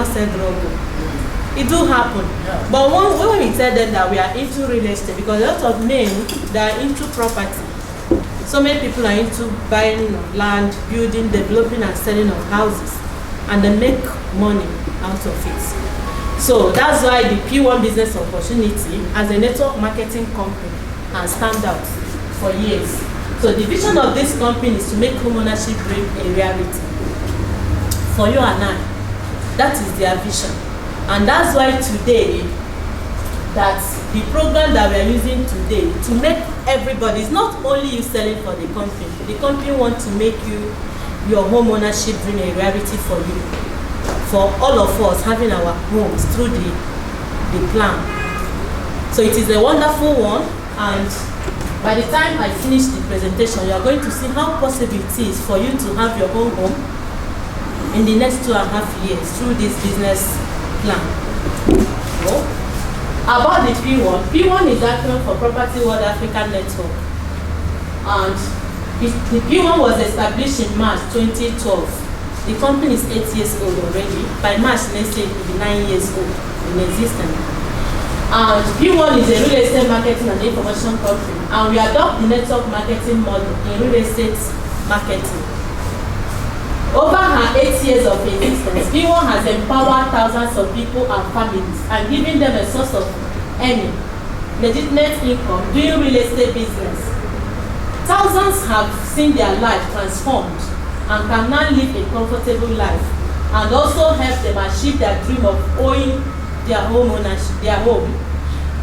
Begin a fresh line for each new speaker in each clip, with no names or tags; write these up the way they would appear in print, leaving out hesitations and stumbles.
cannot sell drug. It do happen. Yeah. But when we tell them that we are into real estate, because a lot of men that are into property, so many people are into buying of land, building, developing and selling of houses, and they make money out of it. So that's why the PWAN Business Opportunity as a network marketing company has stand out for years. So the vision of this company is to make homeownership dream a reality. For you and I, that is their vision. And that's why today, that the program that we are using today to make everybody, it's not only you selling for the company wants to make your home ownership dream a reality for you, for all of us having our homes through the plan. So it is a wonderful one, and by the time I finish the presentation, you are going to see how possible it is for you to have your own home in the next 2.5 years through this business plan. So, about the PWAN is acronym for Property World Africa Network, and the PWAN was established in March 2012. The company is 8 years old already. By March next year, it will be 9 years old in existence. And PWAN is a real estate marketing and information company, and we adopt the network marketing model in real estate marketing. Over her 8 years of existence, PWAN has empowered thousands of people and families and given them a source of earning, legitimate income, doing real estate business. Thousands have seen their life transformed and can now live a comfortable life, and also help them achieve their dream of owning their home ownership, their home.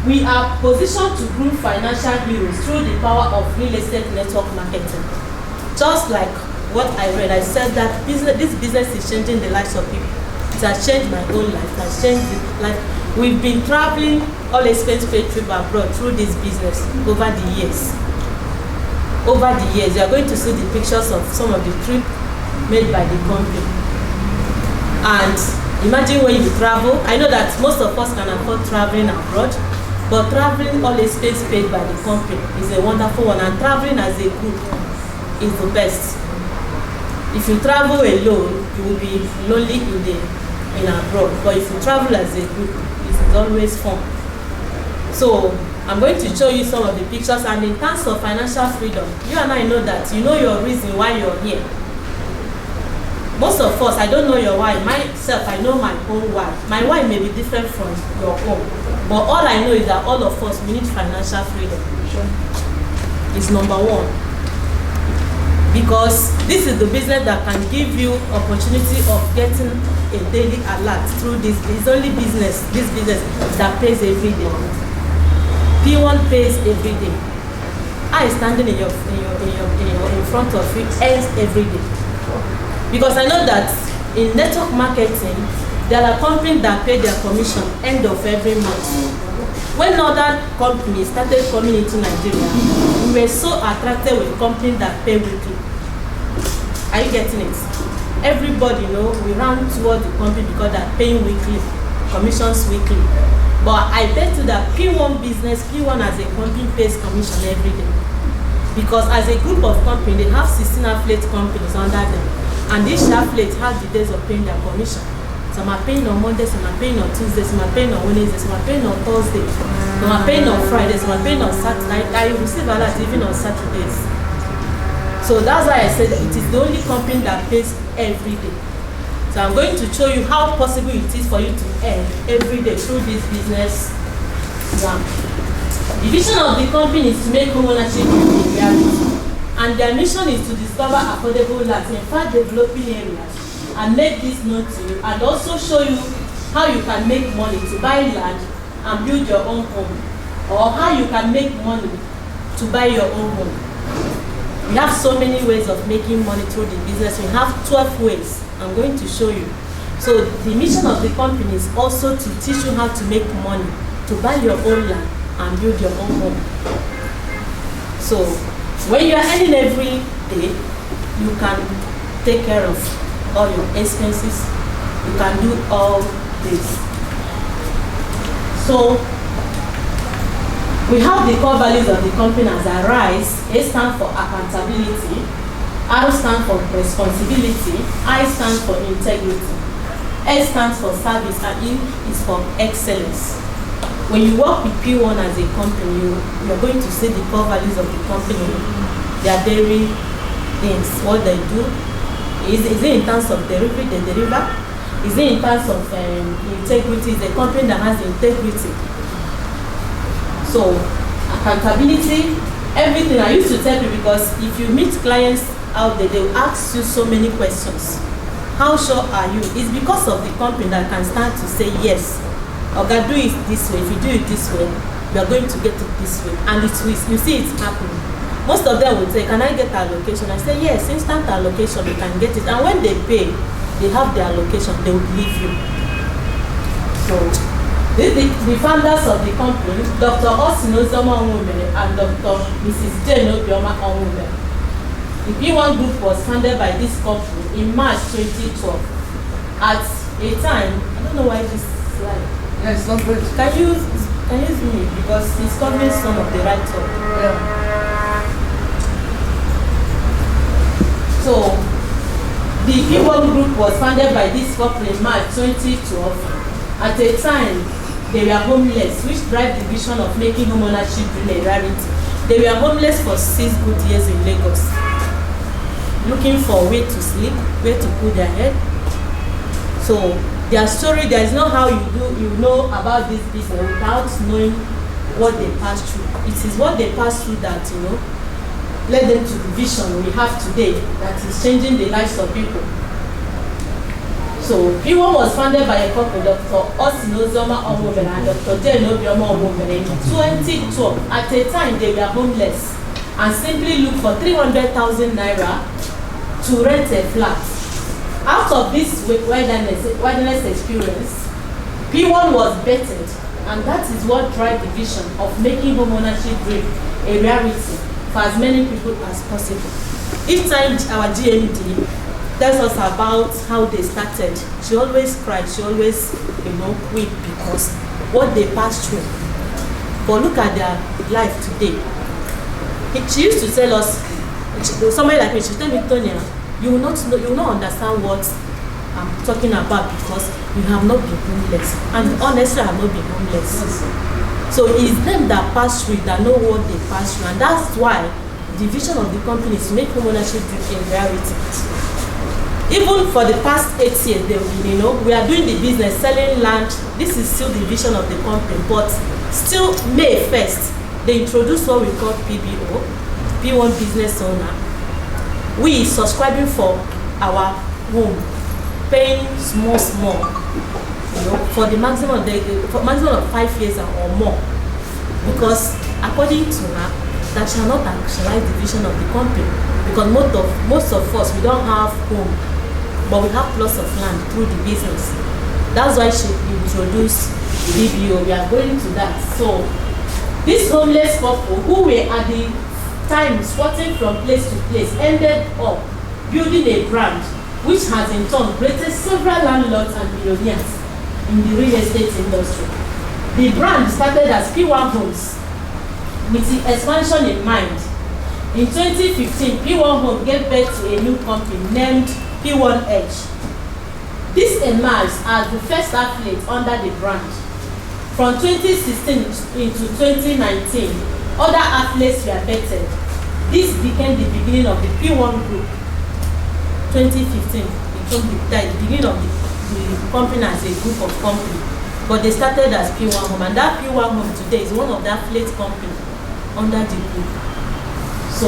We are positioned to groom financial heroes through the power of real estate network marketing. Just like what I read, I said that this business is changing the lives of people. It has changed my own life. It has changed the life. We've been traveling all expense paid trip abroad through this business over the years. Over the years, you are going to see the pictures of some of the trips made by the company. And imagine when you travel. I know that most of us can afford traveling abroad, but traveling all expense paid by the company is a wonderful one, and traveling as a group is the best. If you travel alone, you will be lonely in abroad. But if you travel as a group, it is always fun. So I'm going to show you some of the pictures. And in terms of financial freedom, you and I know that you know your reason why you're here. Most of us, I don't know your why. Myself, I know my own why. My why may be different from your own. But all I know is that all of us, we need financial freedom. Sure. It's number one. Because this is the business that can give you opportunity of getting a daily alert through this. It's only this business that pays every day. PWAN pays every day. I standing in front of you ends every day. Because I know that in network marketing, there are companies that pay their commission end of every month. When other companies started coming into Nigeria, we were so attracted with companies that pay weekly. Are you getting it? Everybody we ran toward the company because they're paying weekly, commissions weekly. But I bet you that PWAN as a company pays commission every day. Because as a group of companies, they have 16 affiliate companies under them. And each affiliate has the days of paying their commission. Some are paying on Monday, some are paying on Tuesday, some are paying on Wednesday, some are paying on Thursday, some are paying on Friday, some are paying on Saturday. I receive alerts even on Saturdays. So that's why I said it is the only company that pays every day. So I'm going to show you how possible it is for you to earn every day through this business plan. The vision of the company is to make homeownership a reality. And their mission is to discover affordable lands in fast developing areas and make this known to you, and also show you how you can make money to buy land and build your own home, or how you can make money to buy your own home. We have so many ways of making money through the business. We have 12 ways. I'm going to show you. So the mission of the company is also to teach you how to make money, to buy your own land and build your own home. So when you are earning every day, you can take care of all your expenses. You can do all this. So we have the core values of the company as arise. A stands for accountability, R stands for responsibility, I stands for integrity. S stands for service, and E is for excellence. When you work with P1 as a company, you are going to see the core values of the company, their daily things, what they do. Is it in terms of delivery, they deliver? Is it in terms of integrity? Is a company that has integrity? So, accountability, everything. I used to tell you, because if you meet clients out there, they will ask you so many questions. How sure are you? It's because of the company that can start to say yes. Okay, do it this way. If you do it this way, we are going to get it this way. And it will, you see it's happening. Most of them will say, can I get allocation? I say, yes, instant allocation, you can get it. And when they pay, they have their allocation, they will leave you. So, the founders of the company, Dr. Opportuinity and Dr. Mrs. Chinelo Obodo. The PWAN Group was founded by this couple in March 2012. At a time, I don't know why this slide.
Yes, not good.
Can you zoom in, because it's covering some of the right top.
Yeah.
So, the PWAN Group was founded by this couple in March 2012. At a time, they were homeless, which drive the vision of making home ownership a rarity. They were homeless for 6 good years in Lagos, looking for where to sleep, where to put their head. So, their story, there is not how you know about this business without knowing what they passed through. It is what they passed through that, led them to the vision we have today that is changing the lives of people. So, PWAN was founded by a couple, Dr. Opportuinity and Dr. Chinelo Obodo in 2012. At a time, they were homeless and simply looked for 300,000 naira to rent a flat. Out of this wilderness experience, PWAN was bettered, and that is what drives the vision of making home ownership dream a reality for as many people as possible. Each time our GMD tells us about how they started, she always cried, she always weep, because what they passed through. But look at their life today. She used to tell us, somebody like me, she told me, Tonya, you will not understand what I'm talking about, because you have not been homeless. And honestly, I have not been homeless. So it's them that pass through, that know what they pass through. And that's why the vision of the company is to make home ownership a reality. Even for the past 8 years, we are doing the business, selling land. This is still the vision of the company. But still, May 1st, they introduced what we call PBO, PWAN Business Owner. We subscribing for our home, paying small, for the maximum of 5 years or more, because according to her, that shall not actualize the vision of the company. Because most of us, we don't have home, but we have plots of land through the business. That's why she introduced PBO. We are going to that. So this homeless couple, who were at the time sporting from place to place, ended up building a brand which has in turn created several landlords and millionaires in the real estate industry. The brand started as PWAN Homes with the expansion in mind. In 2015, PWAN Homes gave birth to a new company named PWAN Edge. This emerged as the first affiliate under the brand. From 2016 into 2019, other affiliates were vetted. This became the beginning of the PWAN Group. 2015 became the beginning of the company as a group of companies. But they started as PWAN Home, and that PWAN Home today is one of the affiliate companies under the group. So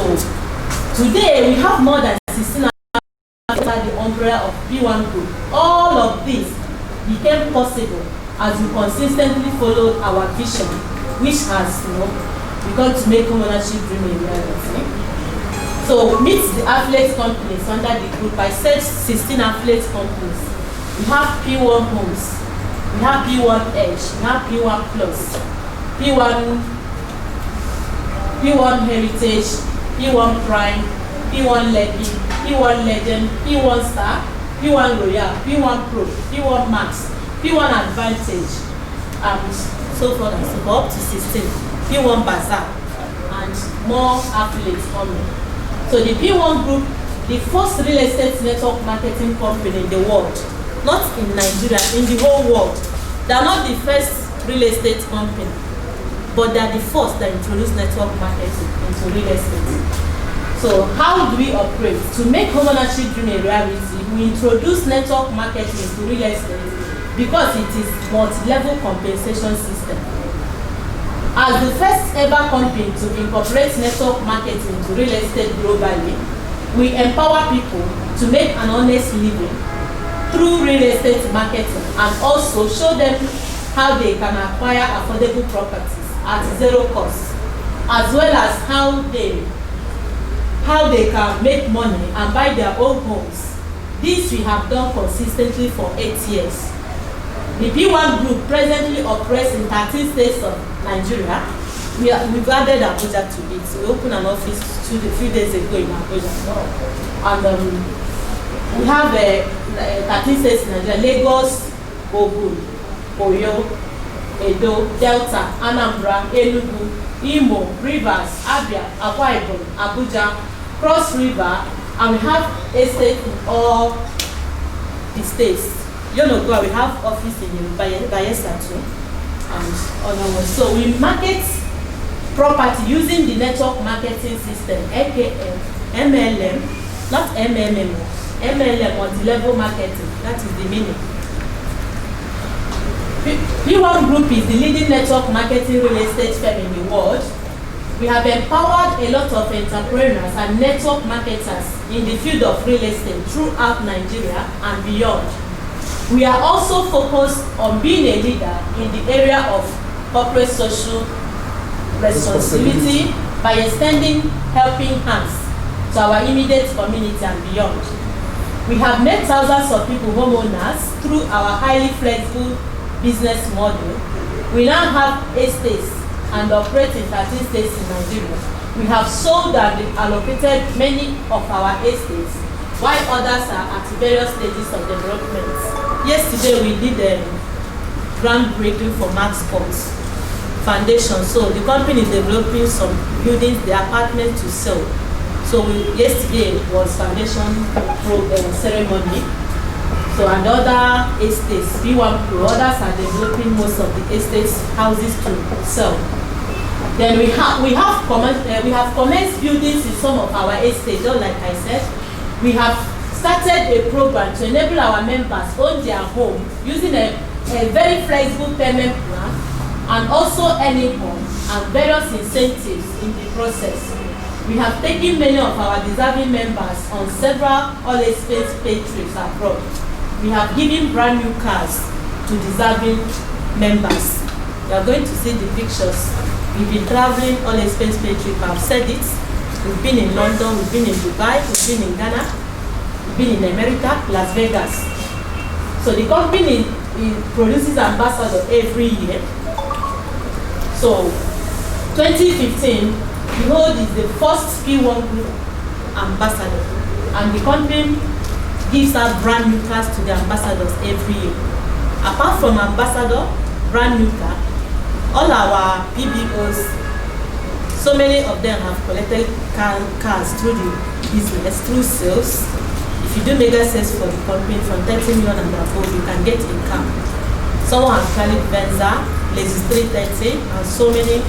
today we have more than 16 under the umbrella of PWAN Group. All of this became possible as we consistently followed our vision, which has begun to make home ownership dream a reality. So meet the affiliate companies under the group. I said 16 affiliate companies. We have PWAN Homes, we have PWAN Edge, we have PWAN Plus, PWAN Heritage, PWAN Prime, PWAN Legend, PWAN Star, PWAN Royal, PWAN Pro, PWAN Max, PWAN Advantage, and so forth and so forth, up to 16. PWAN Bazaar, and more affiliates coming. So the PWAN Group, the first real estate network marketing company in the world, not in Nigeria, in the whole world. They are not the first real estate company, but they are the first that introduce network marketing into real estate. So how do we operate? To make homeownership dream a reality, we introduce network marketing into real estate because it is multi-level compensation system. As the first ever company to incorporate network marketing into real estate globally, we empower people to make an honest living through real estate marketing and also show them how they can acquire affordable properties at zero cost, as well as how they can make money and buy their own homes. This we have done consistently for 8 years. The PWAN Group presently operates in 13 states of Nigeria. We've added Abuja to it. We opened an office a few days ago in Abuja. And we have 13 states in Nigeria: Lagos, Ogun, Oyo, Edo, Delta, Anambra, Enugu, Imo, Rivers, Abia, Akwa Ibom, Abuja, Cross River, and we have estates in all the states. You know, we have office in Bayelsa too, and other ones. So we market property using the network marketing system, aka MLM, not MMM, MLM, multi-level marketing. That is the meaning. PWAN Group is the leading network marketing real estate firm in the world. We have empowered a lot of entrepreneurs and network marketers in the field of real estate throughout Nigeria and beyond. We are also focused on being a leader in the area of corporate social responsibility by extending helping hands to our immediate community and beyond. We have made thousands of people homeowners through our highly flexible business model. We now have estates and operate in 13 states in Nigeria. We have sold and allocated many of our estates, while others are at various stages of development. Yesterday we did a groundbreaking for Max Sports Foundation. So the company is developing some buildings, the apartments to sell. So yesterday was foundation ceremony. So and other estates, PWAN Pro, others are developing most of the estates houses to sell. Then we have commenced buildings in some of our estates. Just like I said, we have started a program to enable our members own their home using a very flexible payment plan and also earning home and various incentives in the process. We have taken many of our deserving members on several all-expense paid trips abroad. We have given brand new cars to deserving members. You are going to see the pictures. We've been traveling all-expense paid trip. I've said it. We've been in London, we've been in Dubai, we've been in Ghana, been in America, Las Vegas. So the company produces ambassadors every year. So 2015, Behold is the first PWAN Group ambassador, and the company gives out brand new cars to the ambassadors every year. Apart from ambassador, brand new car, all our PBOs, so many of them have collected cars through the business, through sales. If you do mega sales for the company from 30 million and above, you can get a car. Someone has carried Venza, Lexus 330, and so many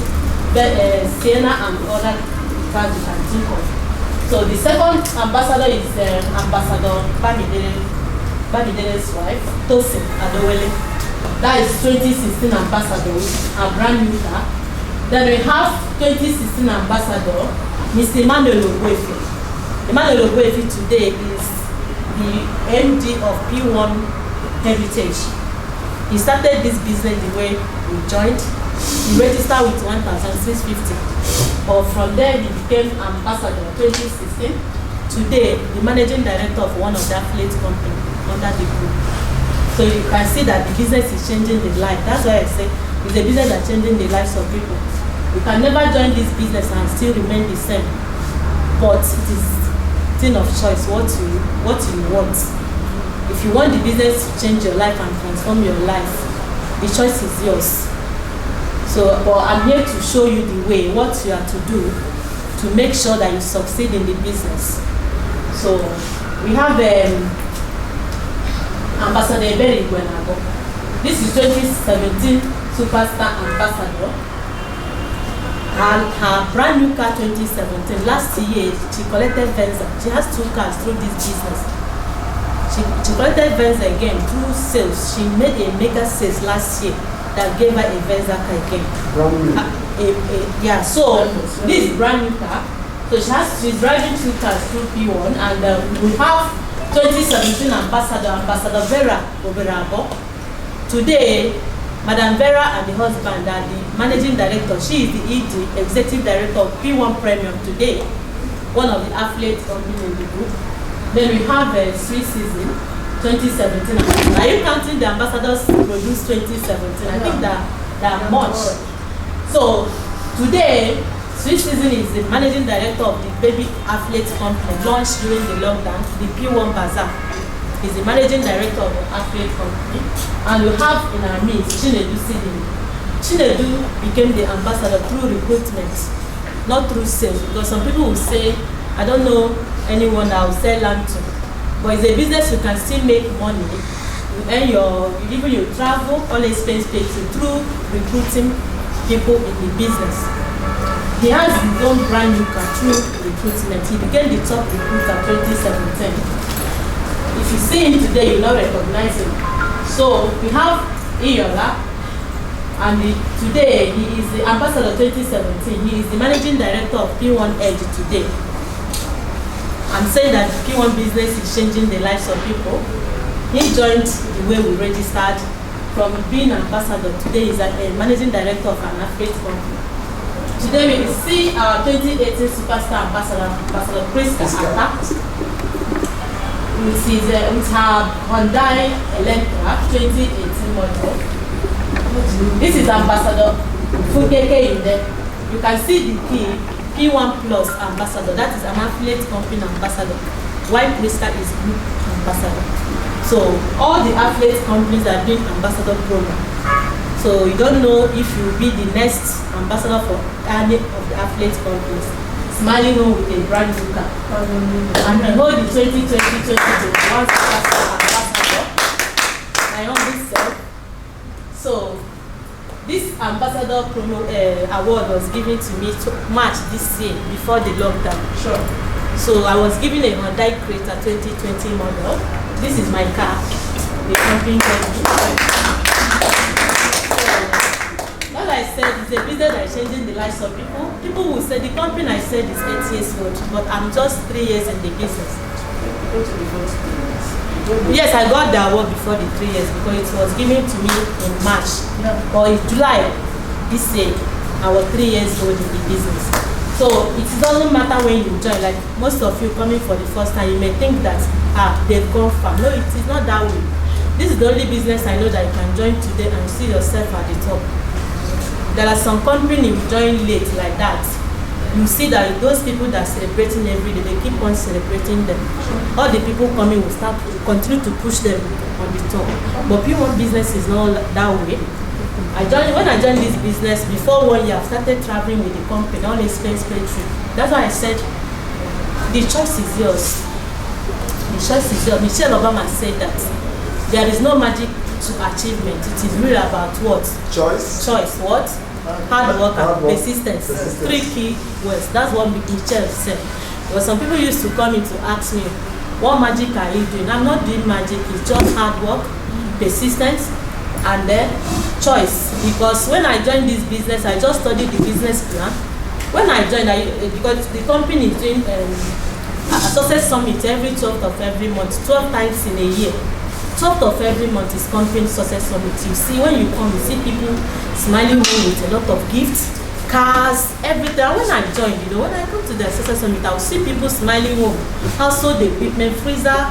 Sienna and other cars you can think of. So the second ambassador is Ambassador Bamidere's wife, Tosin Adowale. That is 2016 ambassador, a brand new car. Then we have 2016 ambassador, Mr. Emmanuel Ogwefi. Emmanuel Ogwefi today is the MD of PWAN Heritage. He started this business the way we joined. He registered with 1,650. But from there he became ambassador 2016. Today, the managing director of one of the affiliate company under the group. So you can see that the business is changing the life. That's why I say it's a business that's changing the lives of people. You can never join this business and still remain the same. But it is a thing of choice, what you want. If you want the business to change your life and transform your life, the choice is yours. So, but I'm here to show you the way, what you have to do to make sure that you succeed in the business. So we have Ambassador Ebere Igwenago. This is 2017 Superstar Ambassador. Her brand new car 2017. Last year, she collected Venza. She has 2 cars through this business. She collected Venza again through sales. She made a mega sales last year that gave her a Venza car again. Yeah, so this is brand new car. So she's driving 2 cars through P1, and we have 2017 Ambassador Vera Oberabo. Today, Madam Vera and the husband are the managing director. She is the ED, executive director of P1 Premium today, one of the affiliate companies in the group. Then we have Sweet Season 2017. Are you counting the ambassadors produced 2017? I think that are much. So today, Sweet Season is the managing director of the baby affiliate company launched during the lockdown, the P1 Bazaar. He's the managing director of the affiliate company. And we have in our midst Chinedu Sidini. Chinedu became the ambassador through recruitment, not through sales. Because some people will say, I don't know anyone that will sell land to. But it's a business you can still make money. You earn even your travel, all expense paid through recruiting people in the business. He has his own brand new car through recruitment. He became the top recruiter 2017. If you see him today, you'll not recognize him. So we have Iyola, and today he is the ambassador 2017. He is the managing director of P1 Edge today. I'm saying that P1 business is changing the lives of people. He joined the way we registered from being an ambassador. Today he's a managing director of an affiliate company. Today we see our 2018 Superstar Ambassador Priska Atta, with her Hyundai Elantra 2018 model. This is Ambassador Fugeke in there. You can see the key, P1 Plus Ambassador. That is an affiliate company ambassador. While Priska is group ambassador. So all the affiliate companies are doing ambassador program. So you don't know if you will be the next ambassador for any of the affiliate companies. Smiling home with a brand new car. And I hold the 2020-2021 ambassador, my own self. So this ambassador award was given to me to March this year before the lockdown. Sure. So I was given a Hyundai Creta 2020 model. This is my car. The company. As I said, it's a business that is changing the lives of people. People will say the company I said is 8 years old, but I'm just 3 years in the business. Yes, I got the award before the 3 years because it was given to me in March. Or in July this year, I was 3 years old in the business. So it doesn't matter when you join. Like most of you coming for the first time, you may think that they've gone far. No, it is not that way. This is the only business I know that you can join today and see yourself at the top. There are some companies you join late like that. You see that those people that are celebrating every day, they keep on celebrating them. All the people coming will continue to push them on the top. But P1 business is not that way. When I joined this business, before 1 year, I started traveling with the company, all expense paid trip. That's why I said, the choice is yours. The choice is yours. Michelle Obama said that there is no magic to achievement. It is really about what? Choice. Choice. What? Hard work and persistence. 3 key words. That's what Michelle said. Because some people used to come in to ask me, what magic are you doing? I'm not doing magic. It's just hard work, persistence, and then choice. Because when I joined this business, I just studied the business plan. When I joined, because the company is doing a success summit every 12th of every month, 12 times in a year. 12th of every month is company success summit. You see, when you come, you see people smiling with a lot of gifts, cars, everything. When I joined, when I come to the success summit, I will see people smiling home, household equipment, freezer.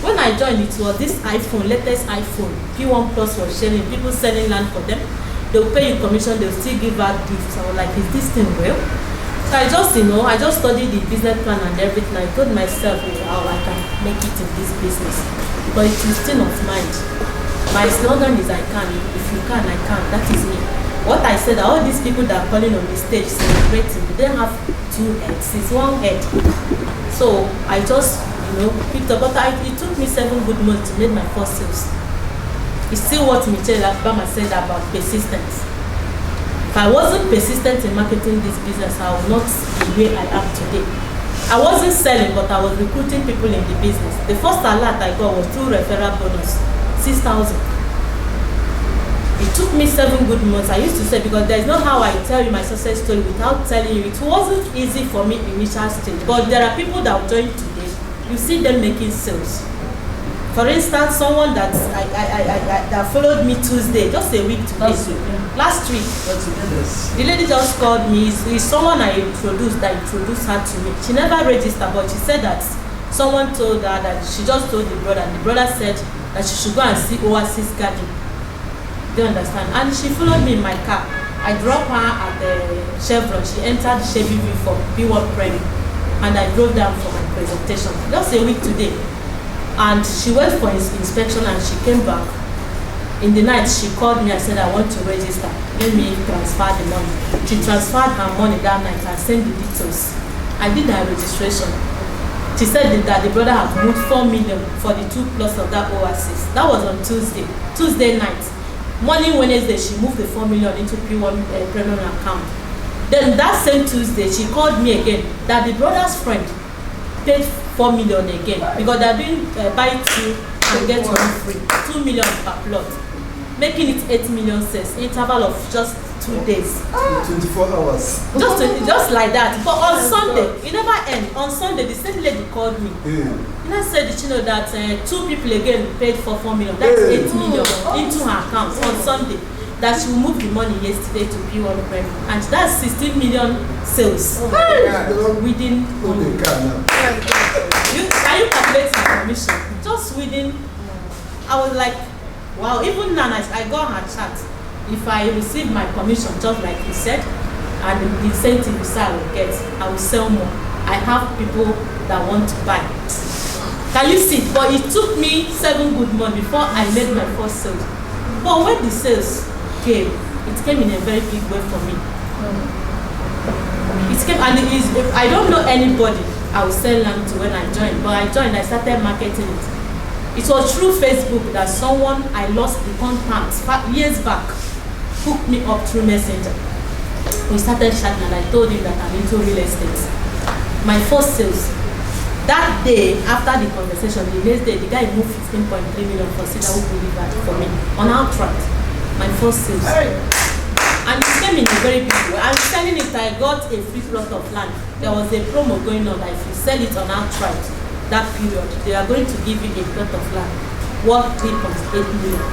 When I joined, it was this iPhone, latest iPhone, P1 Plus was sharing, people selling land for them. They will pay you commission, they will still give out gifts. I was like, is this thing real? So I just studied the business plan and everything. I told myself how I can make it in this business. But it is still not mind. My slogan is I can. If you can, I can. That is me. What I said, all these people that are calling on the stage celebrating, they don't have 2 heads. It's 1 head. So I just, picked up. But it took me 7 good months to make my first sales. It's still what Michelle Obama said about persistence. If I wasn't persistent in marketing this business, I would not be where I am today. I wasn't selling, but I was recruiting people in the business. The first alert I got was through referral bonus, 6,000. It took me 7 good months. I used to say, because there's not how I tell you my success story without telling you. It wasn't easy for me initial stage, but there are people that will join today. You see them making sales. For instance, someone that that followed me Tuesday, just a week today, last week. The lady just called me. It's someone I introduced that introduced her to me. She never registered, but she said that someone told her that she just told the brother. And the brother said that she should go and see Oasis Garden. Do you understand? And she followed me in my car. I dropped her at the Chevron. She entered Chevy V for PWAN Premium, and I drove down for my presentation. Just a week today. And she went for his inspection and she came back. In the night, she called me and said, I want to register. Let me transfer the money. She transferred her money that night and sent the details. I did her registration. She said that the brother had moved 4 million for the 2 plus of that Oasis. That was on Tuesday night. Morning Wednesday, she moved the 4 million into PWAN Premium account. Then that same Tuesday, she called me again that the brother's friend paid 4 million again, because they're doing buy 2 and get 1 free, 2 million per plot, making it 8 million sales, interval of just 2 days.
24 hours.
Just like that. But on Sunday, it never ends. On Sunday, the same lady called me. And I said, that 2 people again paid for 4 million. That's 8 million into her account on Sunday. That she moved the money yesterday to PWAN Premium, and that's 16 million sales within. Can you calculate my commission? Just within. I was like, wow. Even now, I got her chat. If I receive my commission, just like you said, and the incentive I will get, I will sell more. I have people that want to buy. Can you see? But it took me 7 good months before I made my first sales. But when the sales came, it came in a very big way for me. It came, and if I don't know anybody I will sell land to when I joined, but I joined, I started marketing it. It was through Facebook that someone I lost the contact years back hooked me up through Messenger. We started chatting and I told him that I'm into real estate. My first sales. That day, after the conversation, the next day, the guy moved 15.3 million for Cedarwood Boulevard for me on outright. My first sales. And it came in a very big way. I'm selling it, I got a free plot of land. There was a promo going on that if you sell it on outright, that period, they are going to give you a plot of land worth 3.8 million.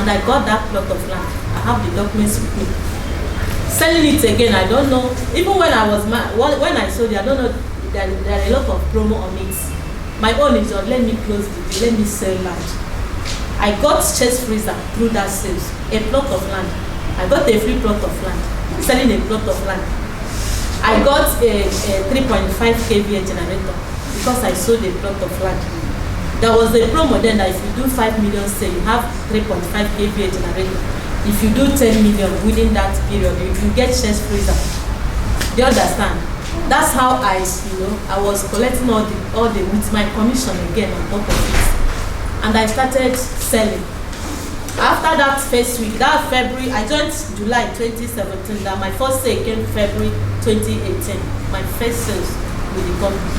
And I got that plot of land. I have the documents with me. Selling it again, I don't know. Even when I was when I sold it, I don't know. There are a lot of promo on it. My own is just let me close the deal, let me sell land. I got chest freezer through that sales, a plot of land. I got a free plot of land, selling a plot of land. I got a 3.5 kVA generator because I sold a plot of land. There was a promo then that if you do 5 million sale, you have 3.5 kVA generator. If you do 10 million within that period, you get chest freezer. Do you understand? That's how I was collecting all the with my commission again on top of it. And I started selling. After that first week, that February, I joined July 2017. That my first sale came February 2018. My first sales with the company.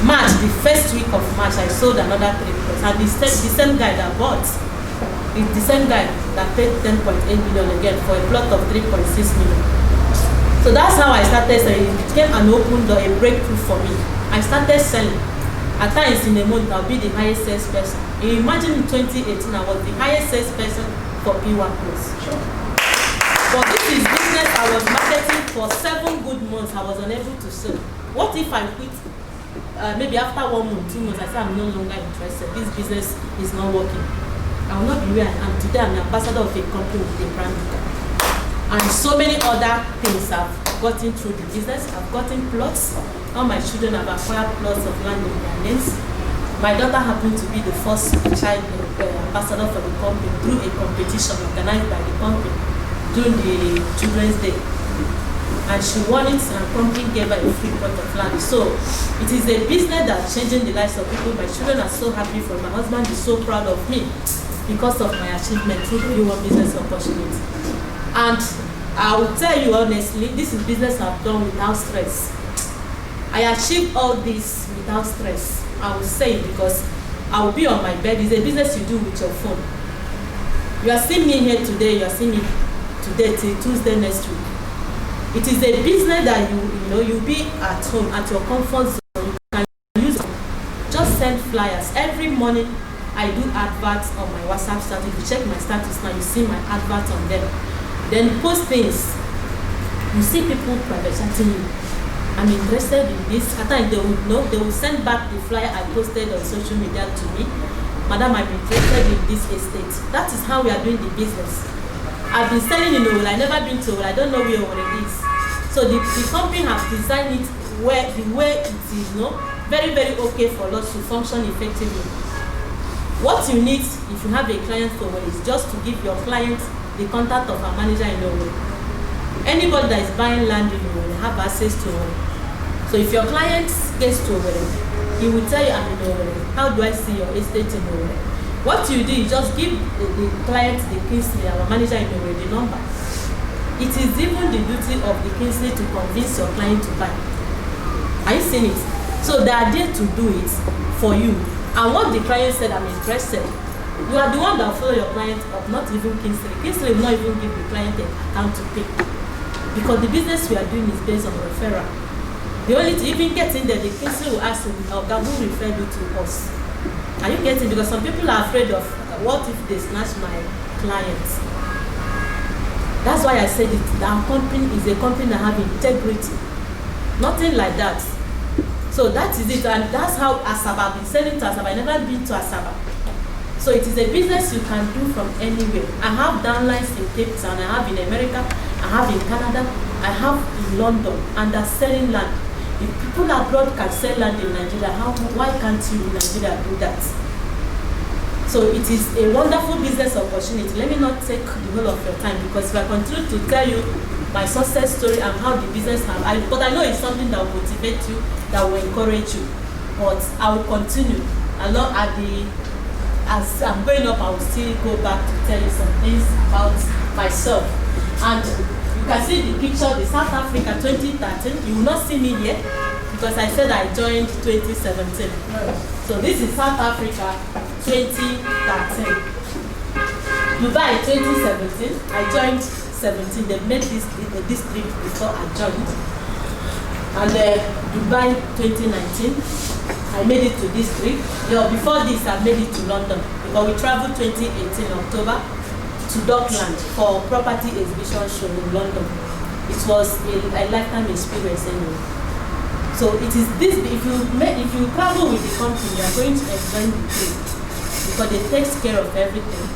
March, the first week of March, I sold another 3 plots. And the same guy that bought, the same guy that paid 10.8 million again for a plot of 3.6 million. So that's how I started selling. It became an open door, a breakthrough for me. I started selling. At times in a month, I'll be the highest sales person. You imagine in 2018, I was the highest sales person for P1 Plus. Sure. But this is business I was marketing for 7 good months. I was unable to sell. What if I quit? Maybe after 1 month, 2 months, I said I'm no longer interested. This business is not working. I will not be where I am today. I'm the ambassador of a company with a brand. And so many other things I've gotten through the business. I've gotten plots. All my children have acquired plots of land in their names. My daughter happened to be the first child ambassador for the company through a competition organized by the company during the Children's Day. and she won it, and company gave her a free plot of land. So it is a business that's changing the lives of people. My children are so happy for my husband is so proud of me because of my achievement through PWAN Business Opportunity. And I will tell you honestly, this is business I've done without stress. I achieved all this without stress. I will say it because I will be on my bed. It's a business you do with your phone. You are seeing me here today, you are seeing me today till Tuesday next week. It is a business that you'll be at home, at your comfort zone. You can use it. Just send flyers. Every morning I do adverts on my WhatsApp status. If you check my status now, you see my adverts on them. Then post things. You see people private chatting you. I'm interested in this. At times they will know, they will send back the flyer I posted on social media to me. Madam, I'm interested in this estate. That is how we are doing the business. I've been selling in Owerri. I've never been to Owerri. I don't know where Owerri is. So the company has designed it the way it is, very, very okay for us to function effectively. What you need if you have a client for Owerri is just to give your client the contact of a manager in Owerri. Anybody that is buying land in Owerri have access to Owerri. So if your client gets to Owerri, he will tell you, I'm in Owerri. How do I see your estate in Owerri? What you do is just give the client the Kingsley, our manager in Owerri, the number. It is even the duty of the Kingsley to convince your client to buy. Are you seeing it? So they are there to do it for you. And what the client said, I'm interested. You are the one that will follow your client up, not even Kingsley. Kingsley will not even give the client an account to pay. Because the business we are doing is based on referral. The only to even get in there, the Kingsley will ask you, God, who referred you to us? Are you getting? Because some people are afraid of what if they snatch my clients. That's why I said it. Our company is a company that have integrity. Nothing like that. So that is it, and that's how Asaba. I've been selling to Asaba. I've never been to Asaba. So it is a business you can do from anywhere. I have downlines in Cape Town. I have in America. I have in Canada. I have in London, and they're selling land. If people abroad can sell land in Nigeria, why can't you in Nigeria do that? So it is a wonderful business opportunity. Let me not take the whole of your time, because if I continue to tell you my success story and how the business but I know it's something that will motivate you, that will encourage you. But I will continue. As I'm going up, I will still go back to tell you some things about myself. And you can see the picture, the South Africa 2013. You will not see me here because I said I joined 2017. So this is South Africa 2013. Dubai 2017. I joined 17. They made this trip before I joined. And Dubai 2019. I made it to this trip. Before this, I made it to London because we traveled 2018 October to Dockland for property exhibition show in London. It was a lifetime experience anyway. So it is this. If you travel with the company, you are going to enjoy the trip because they take care of everything.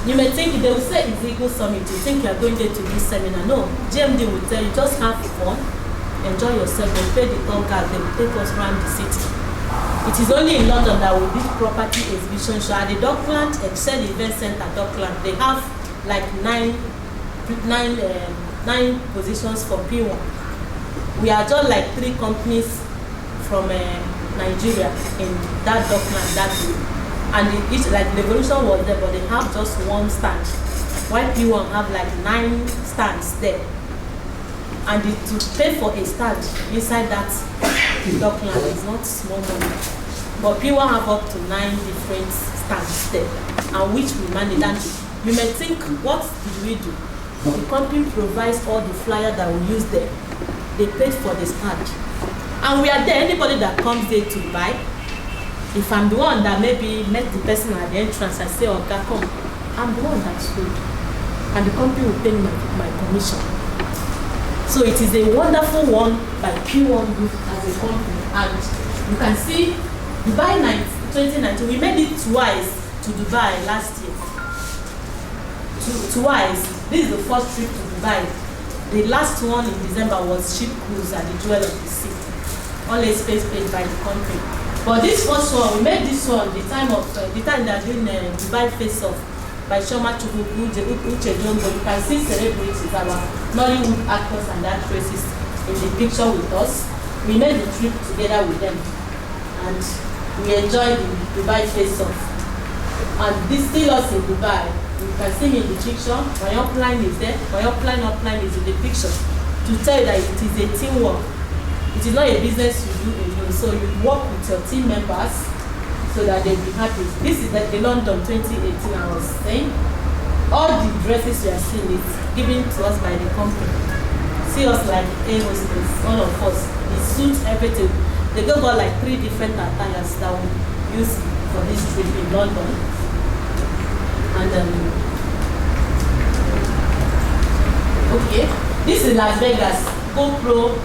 You may think they will say it's Eagle Summit. You think you are going there to this seminar. No, GMD will tell you just have fun, enjoy yourself. They pay the tour guide. They will take us around the city. It is only in London that we do property exhibition show. At the Dockland Excel Event Center, Dockland, they have like nine positions for PWAN. We are just like 3 companies from Nigeria in that Dockland that day. And each like the Revolution was there, but they have just 1 stand. While PWAN have like 9 stands there. And to pay for a stand inside that Dockland is not small money. But PWAN have up to 9 different stands there, and which we manage. And you may think, what did we do? The company provides all the flyer that we use there. They paid for the stand. And we are there. Anybody that comes there to buy, if I'm the one that maybe met the person at the entrance, I say, oh, God, come. I'm the one that sold. And the company will pay my commission. So it is a wonderful one by PWAN Group as a company. And you can see Dubai 2019, we made it twice to Dubai last year. Twice. This is the first trip to Dubai. The last one in December was ship cruise at the Jewel of the Sea. All expense paid by the company. But this first one, we made this one the time they are doing Dubai Face Off by Shoma Chukwuku, Uche Jumbo. You can see celebrities, our Nollywood actors and actresses in the picture with us. We made the trip together with them and we enjoyed the Dubai face-off. And this still us in Dubai. You can see me in the picture. My upline is there. My upline is in the picture to tell you that it is a teamwork. It is not a business you do alone. So you work with your team members so that they'll be happy. This is the London 2018 I was saying. All the dresses you are seeing is given to us by the company. See us like air hostess, all of us. The suits, everything. They got like 3 different attires that we use for this trip in London. And okay, this is Las Vegas GoPro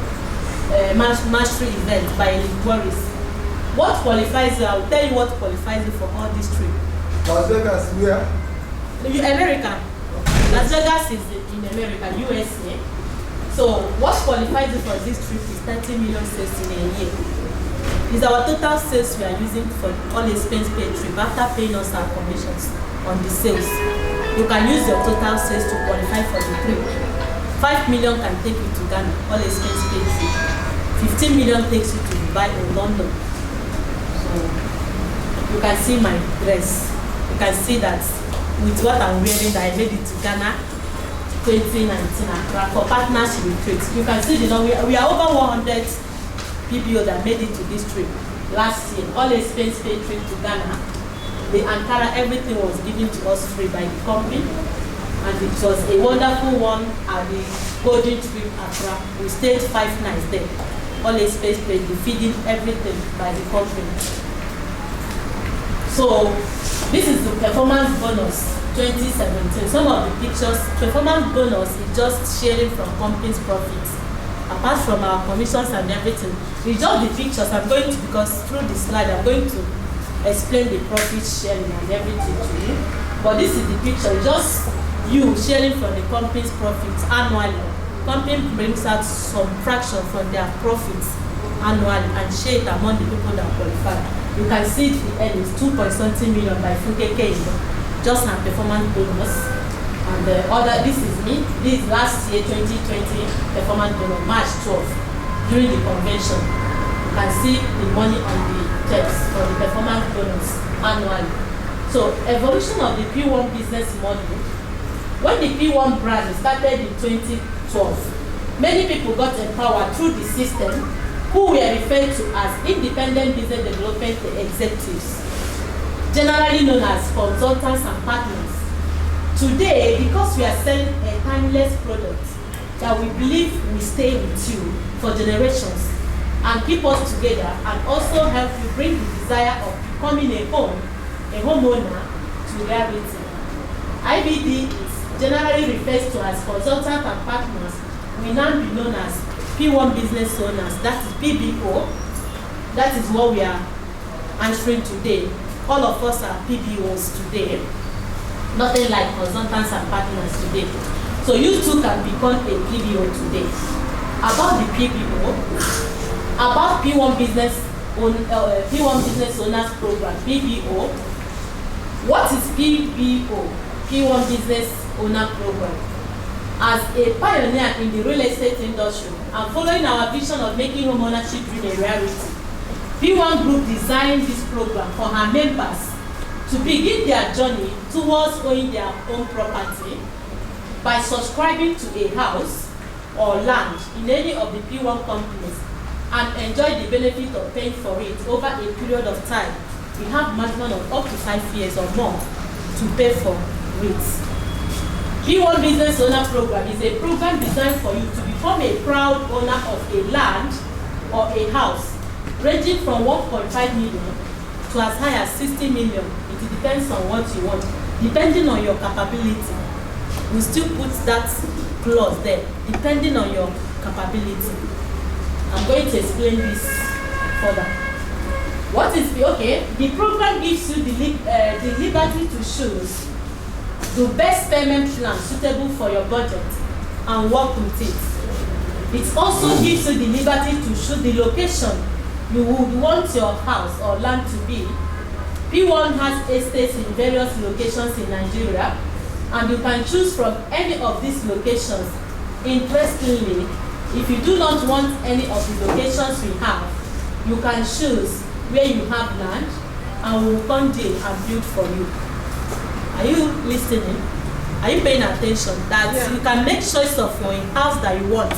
mastery event by Boris. What qualifies you? I'll tell you what qualifies you for all this trip.
Las Vegas, where?
America. Las Vegas is in America, USA. So what qualifies you for this trip is 30 million sales in a year. It's our total sales we are using for all expense paid trip after paying us our commissions on the sales. You can use your total sales to qualify for the trip. 5 million can take you to Ghana, all expense paid trip. 15 million takes you to Dubai or London. So you can see my dress. You can see that with what I'm wearing that I made it to Ghana 2019 Accra for partnership with trades. You can see, we are over 100 PBO that made it to this trip last year. All expense paid trip to Ghana. The Ankara, everything was given to us free by the company. And it was a wonderful one at the Golden Trip Accra. We stayed 5 nights there. All expense paid, the feeding, everything by the company. So this is the performance bonus 2017. Some of the pictures, performance bonus is just sharing from company's profits. Apart from our commissions and everything, it's just the pictures I'm going to, because through the slide I'm going to explain the profit sharing and everything to you. But this is the picture, just you sharing from the company's profits annually. Company brings out some fraction from their profits annually and share it among the people that qualify. You can see the earnings 2.something million by Funkeke, just a performance bonus. And the other, this is me. This is last year 2020 performance bonus, March 12th, during the convention. You can see the money on the text for the performance bonus annually. So evolution of the P1 business model. When the P1 brand started in 2012, many people got empowered through the system, who were referred to as independent business development executives, generally known as consultants and partners. Today, because we are selling a timeless product that we believe will stay with you for generations and keep us together, and also help you bring the desire of becoming a homeowner to reality. IBD is generally refers to as consultants and partners. We now be known as P1 Business Owners, that is PBO. That is what we are answering today. All of us are PBOs today. Nothing like consultants and partners today. So you too can become a PBO today. About the PBO, about P1 Business Owners Program, PBO. What is PBO? P1 Business Owner Program. As a pioneer in the real estate industry and following our vision of making home ownership dream a reality, P1 Group designed this program for her members to begin their journey towards owning their own property by subscribing to a house or land in any of the P1 companies and enjoy the benefit of paying for it over a period of time. We have maximum of up to 5 years or more to pay for it. P1 Business Owner Program is a program designed for you to become a proud owner of a land or a house, ranging from 1.5 million to as high as 60 million. It depends on what you want, depending on your capability. We still put that clause there, depending on your capability. I'm going to explain this further. What is the program gives you the liberty to choose the best payment plan suitable for your budget and work with it. It also gives you the liberty to choose the location you would want your house or land to be. PWAN has estates in various locations in Nigeria, and you can choose from any of these locations. Interestingly, if you do not want any of the locations we have, you can choose where you have land, and we will come there and build for you. Are you listening? Are you paying attention? That you can make choice of your house that you want.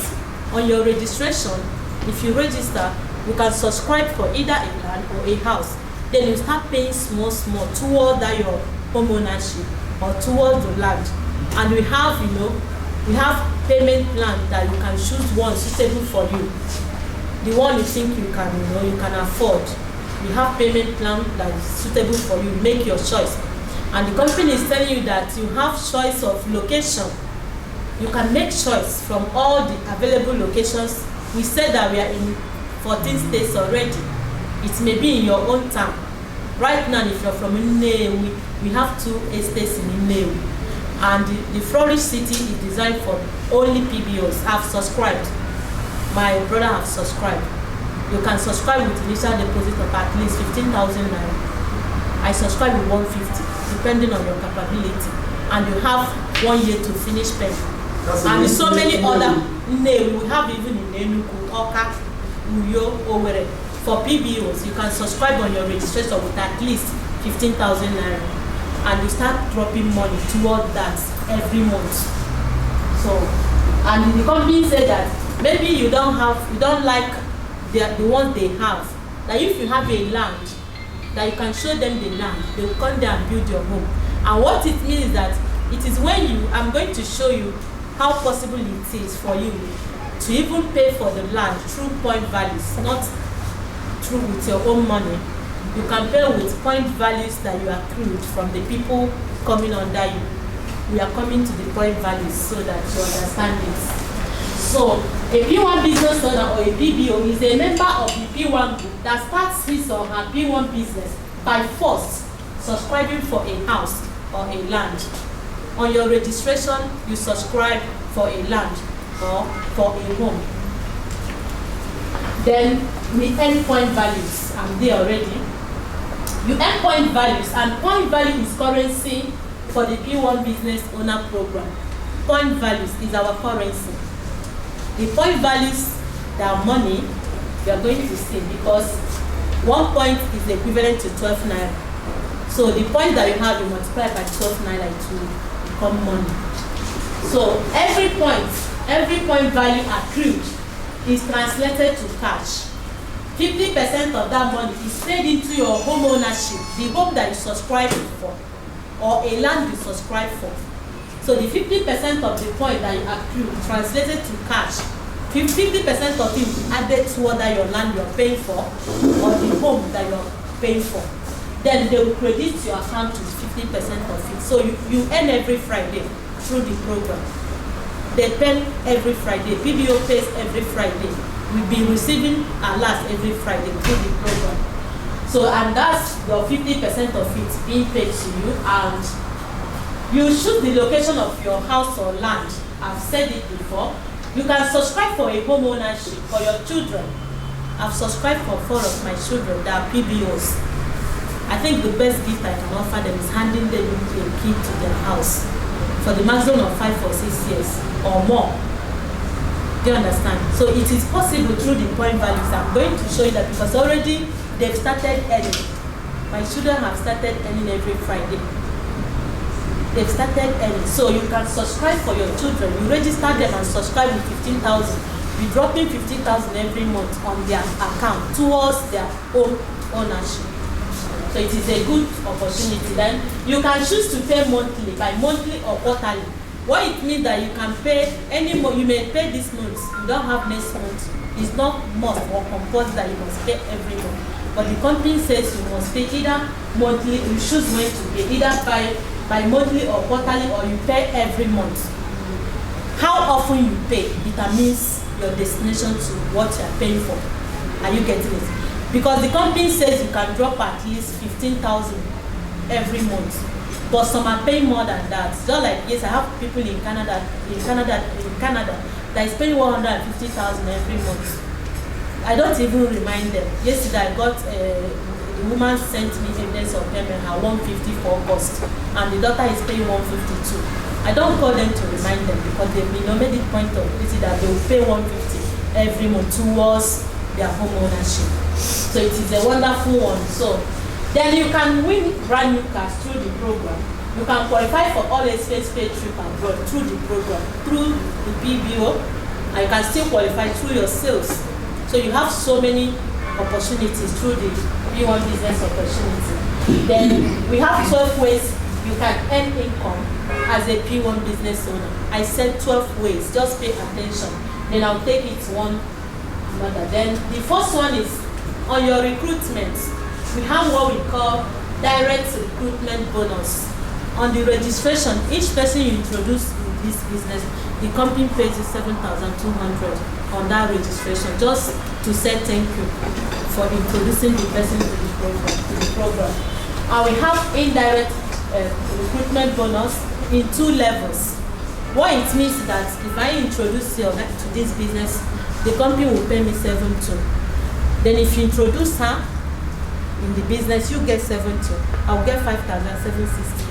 On your registration, if you register, you can subscribe for either a land or a house. Then you start paying small toward that your home ownership or towards the land. And we have, we have payment plan that you can choose one suitable for you. The one you think you can afford. We have payment plan that is suitable for you. Make your choice. And the company is telling you that you have choice of location. You can make choice from all the available locations. We said that we are in 14 states already. It may be in your own town. Right now, if you're from Nnewi, we have 2 estates in Nnewi. And the Flourish City is designed for only PBOs. I've subscribed. My brother has subscribed. You can subscribe with initial deposit of at least 15,000 naira. I subscribe with 150, depending on your capability. And you have 1 year to finish paying. And so many other names we have even in Enugu, Oka, Uyo, Owerri. For PBOs, you can subscribe on your registration with at least 15,000 naira, and you start dropping money toward that every month. So, and the company said that maybe you don't like the ones they have. That if you have a land, that you can show them the land, they will come there and build your home. And what it means is that it is when I'm going to show you how possible it is for you to even pay for the land through point values, not through with your own money. You can pay with point values that you accrued from the people coming under you. We are coming to the point values so that you understand it. So, a PWAN business owner or a PBO is a member of the PWAN group that starts his or her PWAN business by first subscribing for a house or a land. On your registration, you subscribe for a land or for a home. Then we earn point values. I'm there already. You earn point values, and point value is currency for the PWAN Business Owner program. Point values is our currency. The point values, they are money you are going to see, because 1 point is equivalent to 12 naira. So the point that you have, you multiply by 12 naira to become money. So every point value accrued is translated to cash. 50% of that money is paid into your home ownership, the home that you subscribe for, or a land you subscribe for. So the 50% of the point that you accrue translated to cash. 50% of it is added to whether your land you are paying for or the home that you are paying for. Then they will credit your account with 50% of it. So you earn every Friday through the program. They pay every Friday. PBO pays every Friday. We'll be receiving alerts every Friday through the program. So, and that's your 50% of it being paid to you, and you choose the location of your house or land. I've said it before. You can subscribe for a home ownership for your children. I've subscribed for 4 of my children that are PBOs. I think the best gift I can offer them is handing them a key to their house for the maximum of 5 or 6 years or more. Do you understand? So it is possible through the point values. I'm going to show you that because already they've started earning. My children have started earning every Friday. They've started earning. So you can subscribe for your children. You register them and subscribe with 15,000. You're dropping 15,000 every month on their account towards their own ownership. So it is a good opportunity. Then you can choose to pay monthly, by monthly or quarterly. What it means that you can pay any more, you may pay this month, you don't have next month. It's not must or compulsory that you must pay every month. But the company says you must pay either monthly, you choose when to pay, either by monthly or quarterly, or you pay every month. How often you pay determines your destination to what you are paying for. Are you getting it? Because the company says you can drop at least 15,000 every month. But some are paying more than that. Just like, yes, I have people in Canada that is paying 150,000 every month. I don't even remind them. Yesterday I got a the woman sent me evidence of payment, her 150 for August, and the daughter is paying 152. I don't call them to remind them because they've made it point of duty that they will pay 150 every month towards their home ownership. So it is a wonderful one. So then you can win brand new cars through the program. You can qualify for all expense paid trip abroad through the program, through the PBO, and you can still qualify through your sales. So you have so many opportunities through the PWAN Business Opportunity. Then we have 12 ways you can earn income as a PWAN Business Owner. I said 12 ways, just pay attention. Then I'll take it one another. Then the first one is on your recruitment. We have what we call direct recruitment bonus. On the registration, each person you introduce in this business, the company pays you 7,200 on that registration, just to say thank you for introducing the person to the program. And we have indirect recruitment bonus in 2 levels. What it means is that if I introduce you to this business, the company will pay me 7,200. Then if you introduce her in the business, you get 7,200. I'll get 5,760.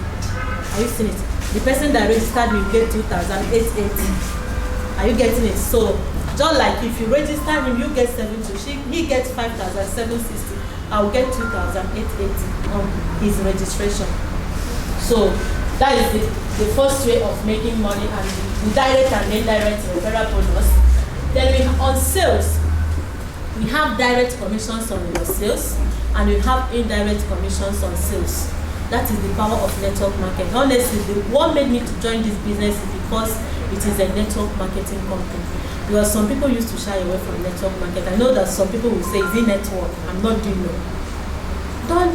Are you seeing it? The person that registered will get 2,880. Are you getting it? So just like if you register him, you get 7,200. He gets 5,760. I'll get 2,880 on his registration. So that is the first way of making money, and the direct and indirect referral bonus. Then on sales, we have direct commissions on your sales, and we have indirect commissions on sales. That is the power of network marketing. Honestly, what made me to join this business is because it is a network marketing company. Because some people used to shy away from network marketing. I know that some people will say, "Is it network? I'm not doing it."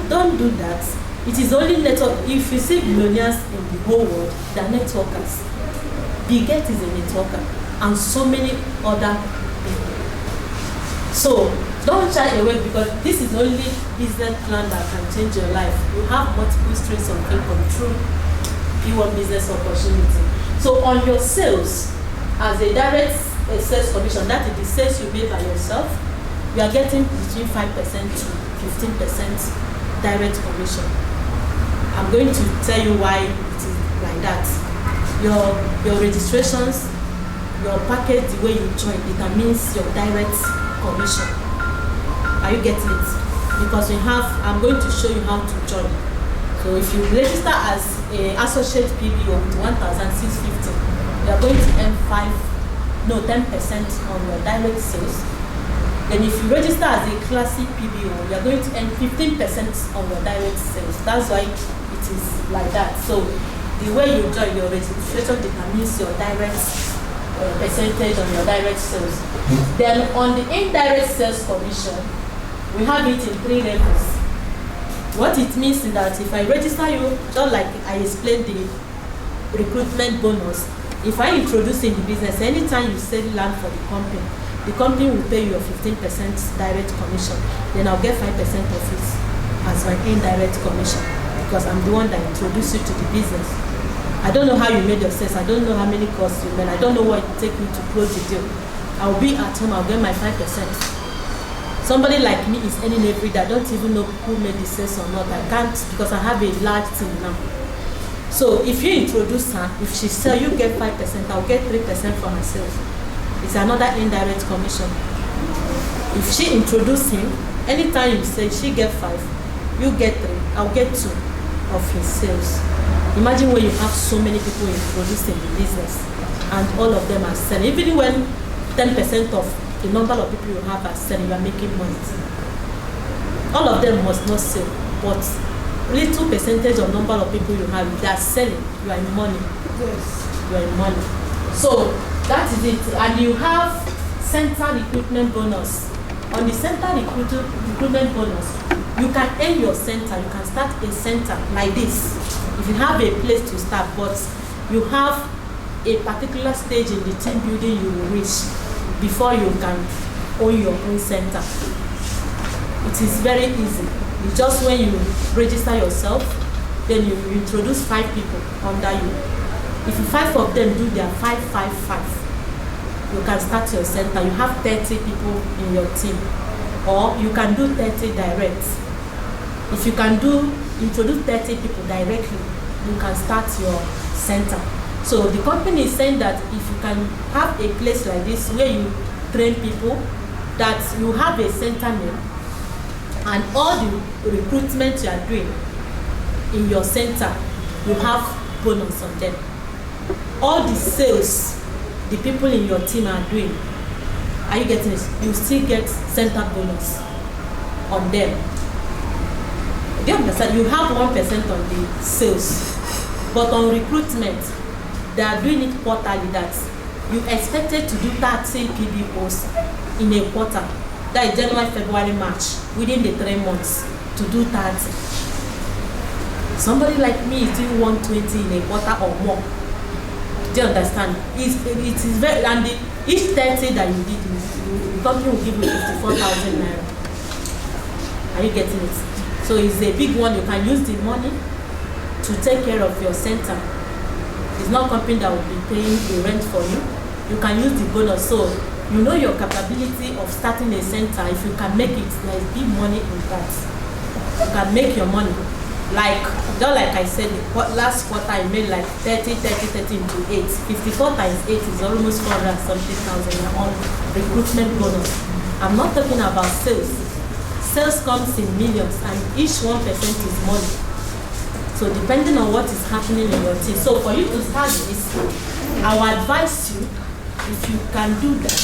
Don't do that. It is only network. If you see billionaires in the whole world, they are networkers. Bill Gates is a networker, and so many other people. So don't shy away, because this is only business plan that can change your life. You have multiple streams of income through PWAN Business Opportunity. So on your sales, as a direct sales commission, that is the sales you made by yourself, you are getting between 5% to 15% direct commission. I'm going to tell you why it is like that. Your registrations, your package, the way you join, determines your direct commission. Are you getting it? Because I'm going to show you how to join. So if you register as an associate PBO with 1,650, you are going to earn 10% on your direct sales. Then if you register as a classic PBO, you are going to earn 15% on your direct sales. That's why it is like that. So the way you join, your registration determines your direct percentage on your direct sales. Then on the indirect sales commission, we have it in 3 levels. What it means is that if I register you, just like I explained the recruitment bonus, if I introduce in the business, anytime you sell land for the company will pay you a 15% direct commission. Then I'll get 5% of it as my indirect commission, because I'm the one that introduced you to the business. I don't know how you made your sales. I don't know how many costs you made. I don't know what it takes me to close the deal. I'll be at home. I'll get my 5%. Somebody like me is earning every day. I don't even know who made the sales or not. I can't, because I have a large team now. So if you introduce her, if she sells, you get 5%. I'll get 3% for myself. It's another indirect commission. If she introduces him, anytime you say she get 5, you get 3. I'll get 2 of his sales. Imagine when you have so many people introduced in the business, and all of them are selling. Even when 10% of the number of people you have are selling, you are making money. All of them must not sell, but little percentage of number of people you have, they are selling, you are in money. Yes. You are in money. So that is it. And you have center recruitment bonus. On the center recruitment bonus, you can earn your center. You can start a center like this. If you have a place to start, but you have a particular stage in the team building you will reach before you can own your own center. It is very easy. It's just when you register yourself, then you introduce 5 people under you. If 5 of them do their 5-5-5, you can start your center. You have 30 people in your team, or you can do 30 direct. If you can introduce 30 people directly, you can start your center. So the company is saying that if you can have a place like this where you train people, that you have a center name, and all the recruitment you are doing in your center, you have bonus on them. All the sales the people in your team are doing, are you getting it? You still get center bonus on them. Do you understand? You have 1% on the sales, but on recruitment, they are doing it quarterly. That you expected to do 30 PBOs in a quarter. That is January, February, March, within the 3 months to do 30. Somebody like me is doing 120 in a quarter or more. Do you understand? It is very, and each 30 that you did, the company will give you 54,000 naira. Are you getting it? So it's a big one. You can use the money to take care of your center. It's not a company that will be paying the rent for you. You can use the bonus. So you know your capability of starting a center. If you can make it, there is big money in that. You can make your money. Just like I said, last quarter I made like 30 into 8. 54 times 8 is almost 400 something thousand on recruitment bonus. I'm not talking about sales. Sales comes in millions, and each 1% is money. So depending on what is happening in your team. So for you to start this, I will advise you, if you can do that,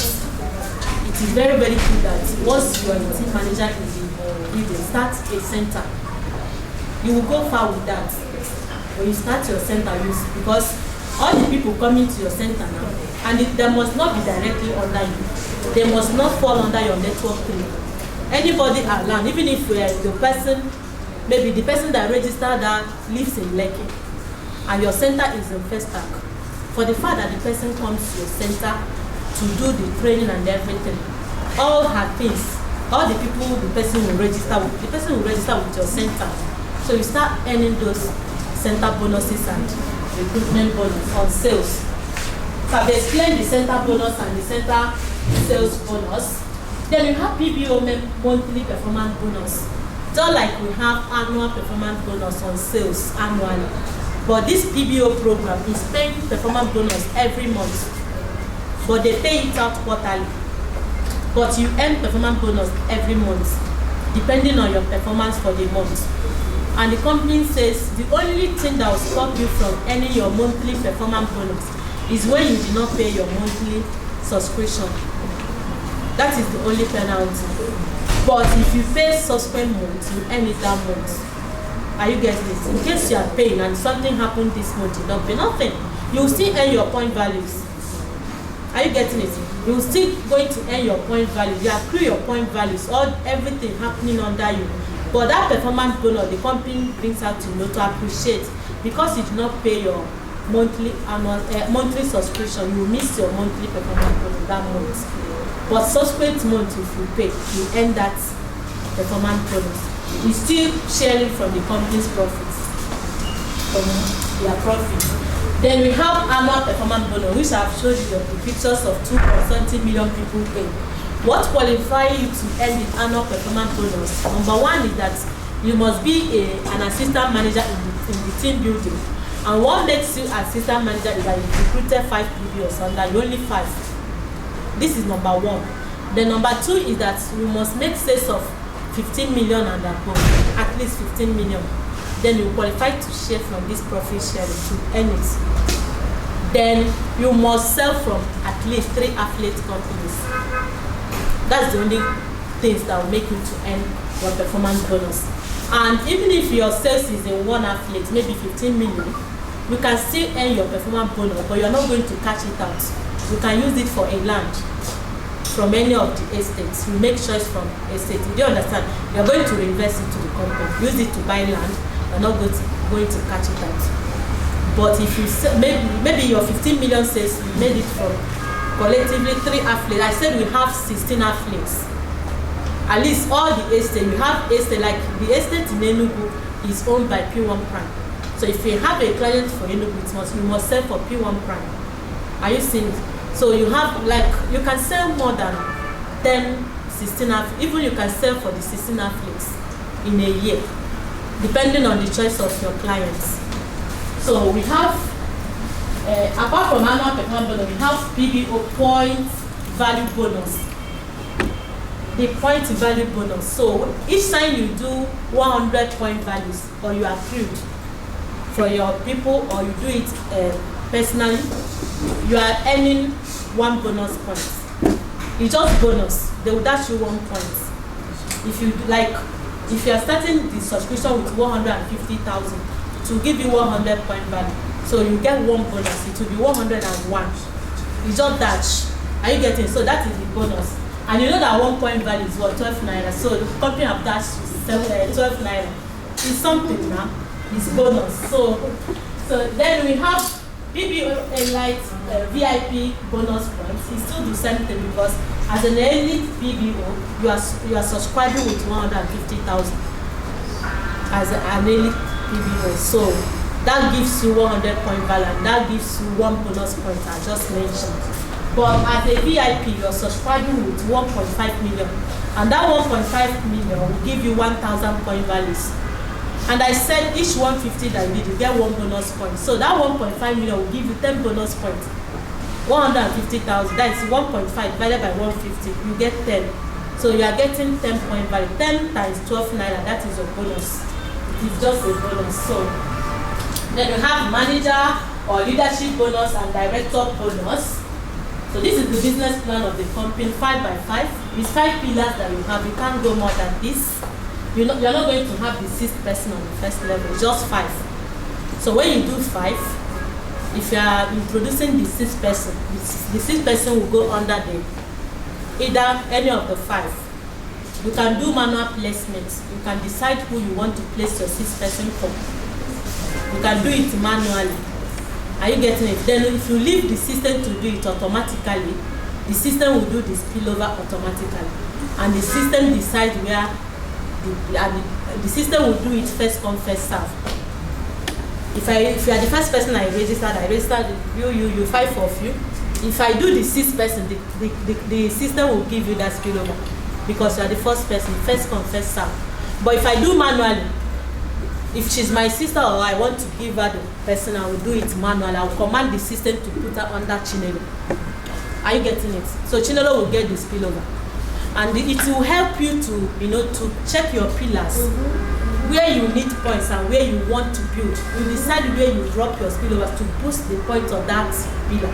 it is very, very good that once your team manager is in, you will start a center. You will go far with that. When you start your center, because all the people coming to your center now, and they must not be directly under you. They must not fall under your network tree. Anybody around, even if the person, maybe the person that registered that lives in Lekki, and your center is in Festac, for the fact that the person comes to your center to do the training and everything, all her things, all the people the person will register with your center. So you start earning those center bonuses and recruitment bonus on sales. So I've explained the center bonus and the center sales bonus. Then you have PBO monthly performance bonus. Just like we have annual performance bonus on sales annually. But this PBO program is paying performance bonus every month. But they pay it out quarterly. But you earn performance bonus every month, depending on your performance for the month. And the company says the only thing that will stop you from earning your monthly performance bonus is when you do not pay your monthly subscription. That is the only penalty. But if you pay subsequent months, you earn it that month. Are you getting this? In case you are paying and something happened this month, you don't pay nothing. You will still earn your point values. Are you getting it? You will still going to earn your point values. You accrue your point values, everything happening under you. But that performance bonus, the company brings out to you to appreciate, because you do not pay your monthly subscription, you miss your monthly performance bonus that month. But subsequent month, if you pay, you earn that performance bonus. You still sharing from the company's profits, from their profit. Then we have annual performance bonus, which I have showed you the pictures of 2.70 million people paying. What qualifies you to earn the annual performance bonus? Number one is that you must be an assistant manager in the team building. And what makes you assistant manager is that you recruited 5 PBOs under you only 5. This is number one. Then number two is that you must make sales of 15 million and above, at least 15 million. Then you qualify to share from this profit sharing to earn it. Then you must sell from at least 3 affiliate companies. That's the only things that will make you to earn your performance bonus. And even if your sales is in one affiliate, maybe 15 million, you can still earn your performance bonus, but you're not going to cash it out. You can use it for a land from any of the estates. You make choice from estate. Do you understand? You're going to reinvest it to the company. Use it to buy land. You're not going to catch it out. But if you maybe your 15 million sales, you made it from collectively 3 affiliates. I said we have 16 affiliates. At least all the estate, we have estate, like the estate in Enugu is owned by PWAN Prime. So if you have a client for Enugu, you must sell for PWAN Prime. Are you seeing it? So you have, you can sell more than 10, 16 affiliates. Even you can sell for the 16 affiliates in a year. depending on the choice of your clients. So we have, apart from annual performance bonus, we have PBO point value bonus. The point value bonus. So each time you do 100 point values, or you accrued for your people, or you do it personally, you are earning 1 bonus point. It's just bonus. They will dash you 1 point. If you are starting the subscription with 150,000 to give you 100 point value, so you get 1 bonus. It will be 101. It's just dash. Are you getting? So that is the bonus. And you know that 1 point value is what, 12 naira. So the company have dashed 12 naira. It's something now. It's bonus. So then we have PBO Elite VIP bonus points. It's still the same thing, because as an elite PBO, you are subscribing with 150,000 as an elite PBO. So that gives you 100 point value, and that gives you 1 bonus point I just mentioned. But as a VIP, you're subscribing with 1.5 million, and that 1.5 million will give you 1,000 point values. And I said each 150 that you did, you get 1 bonus point. So that 1.5 million will give you 10 bonus points. 150,000, that is 1.5 divided by 150, you get 10. So you are getting 10 point value. 10 times 12 naira, that is a bonus. It is just a bonus. So then you have manager or leadership bonus and director bonus. So this is the business plan of the company, 5 by 5. It's 5 pillars that you have. You can't go more than this. You're not going to have the 6th person on the first level, just 5. So when you do 5, if you are introducing the 6th person, the 6th person will go under either any of the 5. You can do manual placements. You can decide who you want to place your 6th person for. You can do it manually. Are you getting it? Then if you leave the system to do it automatically, the system will do the spillover automatically. And the system decides where the system will do it first come, first serve. If you are the first person I registered you 5 of you. If I do the 6th person, the system will give you that spillover, because you are the first person, first come, first serve. But if I do manually, if she's my sister or I want to give her the person, I will do it manually. I will command the system to put her under Chinelo. Are you getting it? So Chinelo will get the spillover. And it will help you to check your pillars, where you need points and where you want to build. You decide where you drop your spillovers to boost the point of that pillar.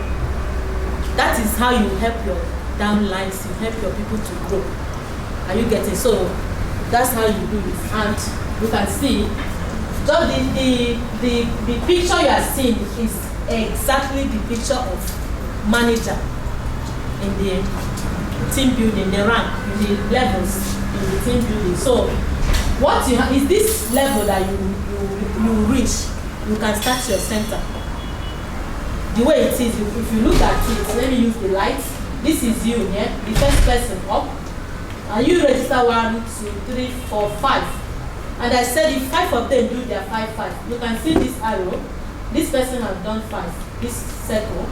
That is how you help your downlines, you help your people to grow. Are you getting? So that's how you do it. And you can see, just the picture you are seeing is exactly the picture of manager in the team building, the rank, in the levels in the team building. So what you have is this level that you reach, you can start your center. The way it is, if you look at it, let me use the lights. This is you, yeah? The first person up. And you register 1, 2, 3, 4, 5. And I said if 5 of them do their 5. You can see this arrow. This person has done 5. This circle.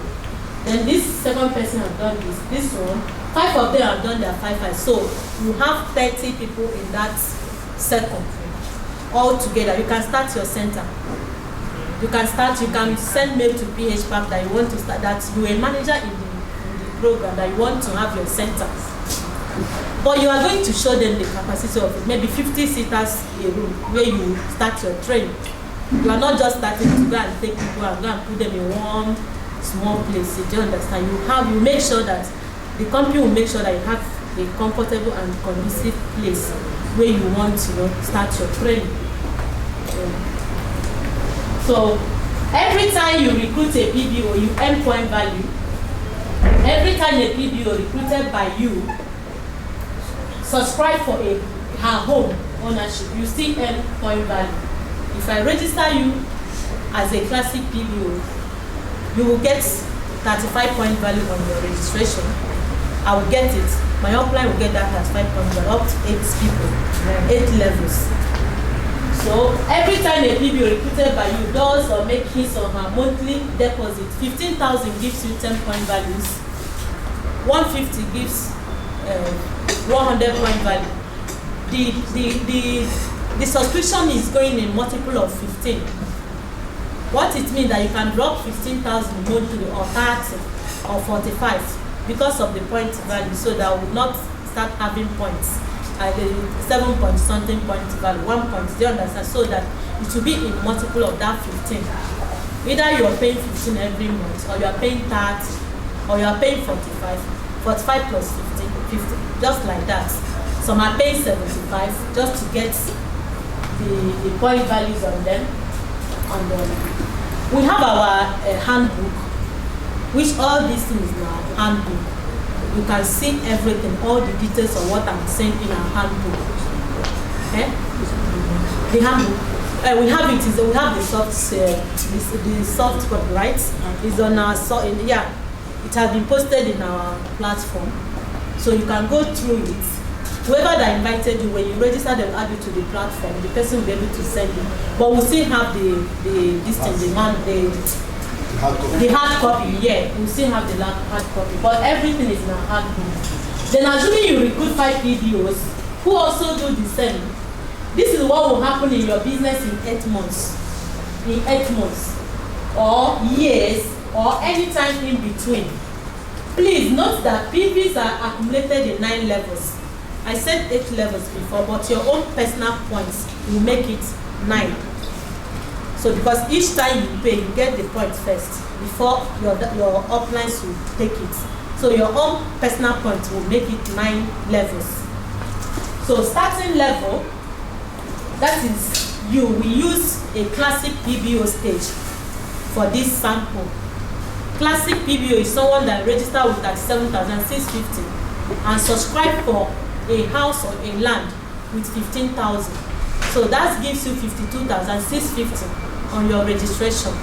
Then this second person has done this one. 5 of them have done their 5. So you have 30 people in that circle all together. You can start your center. You can send mail to PHPAP that you want to start, that you are a manager in the program, that you want to have your center. But you are going to show them the capacity of it, maybe 50 seaters a room where you start your training. You are not just starting to go and take people and go and put them in one small place. Do you understand? You make sure that the company will make sure that you have a comfortable and conducive place where you want to start your training. So every time you recruit a PBO, you earn point value. Every time a PBO recruited by you subscribe for her home ownership, you still earn point value. If I register you as a classic PBO, you will get 35 point value on your registration. I will get it. My upline will get that as 5 point value, up to 8 people, 8 levels. So every time a PBO recruited by you does or make his or her monthly deposit, 15,000 gives you 10 point values, 150 gives 100 point value. The the subscription is going in multiple of 15. What it means that you can drop 15,000 monthly or 30 or 45 because of the point value, so that will not start having points. 7 point something point value, 1 point, do you understand? So that it will be in multiple of that 15. Either you are paying 15 every month, or you are paying 30, or you are paying 45 plus 15, 50, just like that. Some are paying 75 just to get the point values on them. And we have our handbook, which all these things in our handbook. You can see everything, all the details of what I'm saying in our handbook. Okay? The handbook. We have it. We have the soft copy, right? It's on our it has been posted in our platform, so you can go through it. Whoever that invited you, when you register, they'll add you to the platform. The person will be able to send you. But we'll still have the hard copy. Yeah, we'll still have the hard copy. But everything is in our handbook. Then assuming you recruit 5 PBOs who also do the same, this is what will happen in your business in 8 months. In 8 months, or years, or any time in between. Please note that PVs are accumulated in 9 levels. I said 8 levels before, but your own personal points will make it 9. So because each time you pay, you get the point first before your uplines will take it. So your own personal points will make it 9 levels. So starting level, that is you. We use a classic PBO stage for this sample. Classic PBO is someone that registered with 37,650 and subscribe for a house or a land with 15,000. So that gives you 52,650 on your registration.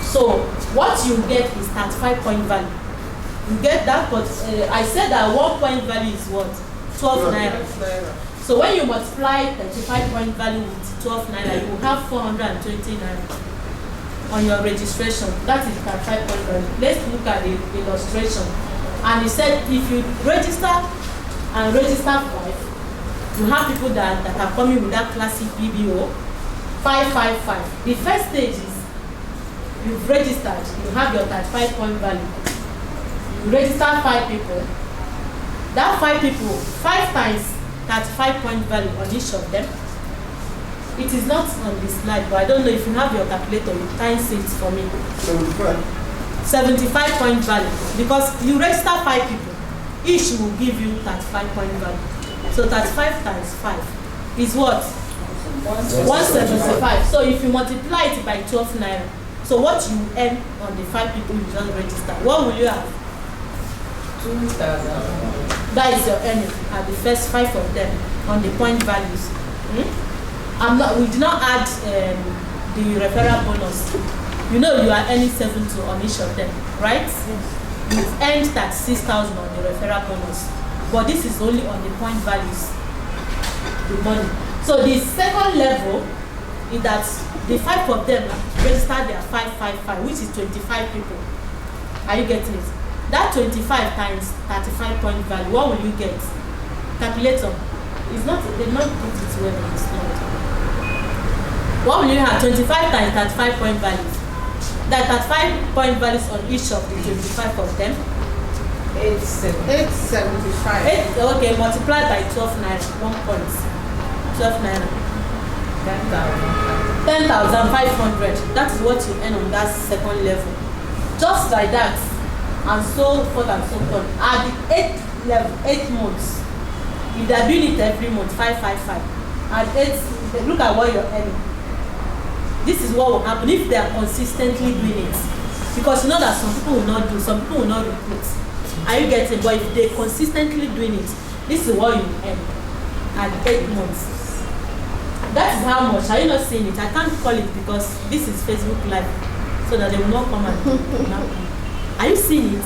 So what you get is 35 point value. You get that, but I said that 1 point value is what? 12 naira. So when you multiply 35 point value with 12 naira, you will have 420 naira on your registration. That is 35 point value. Let's look at the illustration. And he said if you register 5, you have people that are coming with that classic PBO 555. The first stage is you've registered, you have your 35 point value. You register 5 people. That 5 people, 5 times 35 point value on each of them. It is not on the slide, but I don't know if you have your calculator, you times it for me. 75 point value. Because you register 5 people, each will give you 35 point value. So 35 times 5 is what? 175. So if you multiply it by 12 naira, so what you earn on the 5 people you just register, what will you have? 2,000. That is your earning at the first 5 of them on the point values. We did not add the referral bonus. You know you are earning 70 on each of them, right? You've earned that 6,000 on the referral bonus, but this is only on the point values, the money. So the second level is that the 5 of them registered their 555, which is 25 people. Are you getting it? That 25 times 35 point value, what will you get? Calculator. It's not, they've not put it well on the slide. What will you have? 25 times 35 point values. That 35 point values on each of the 25 of them. 875. Okay, multiplied by 12 naira, 1 point. 12 naira. 10,500. That is what you earn on that second level. Just like that. And so forth and so on. At the 8th level, 8 months, if they are doing it every month, 555. At 8, look at what you're earning. This is what will happen if they are consistently doing it. Because you know that some people will not do, some people will not recruit. Are you getting? But if they're consistently doing it, this is what you earn at 8 months. That is how much. Are you not seeing it? I can't call it because this is Facebook Live, so that they will not come and now. Are you seeing it?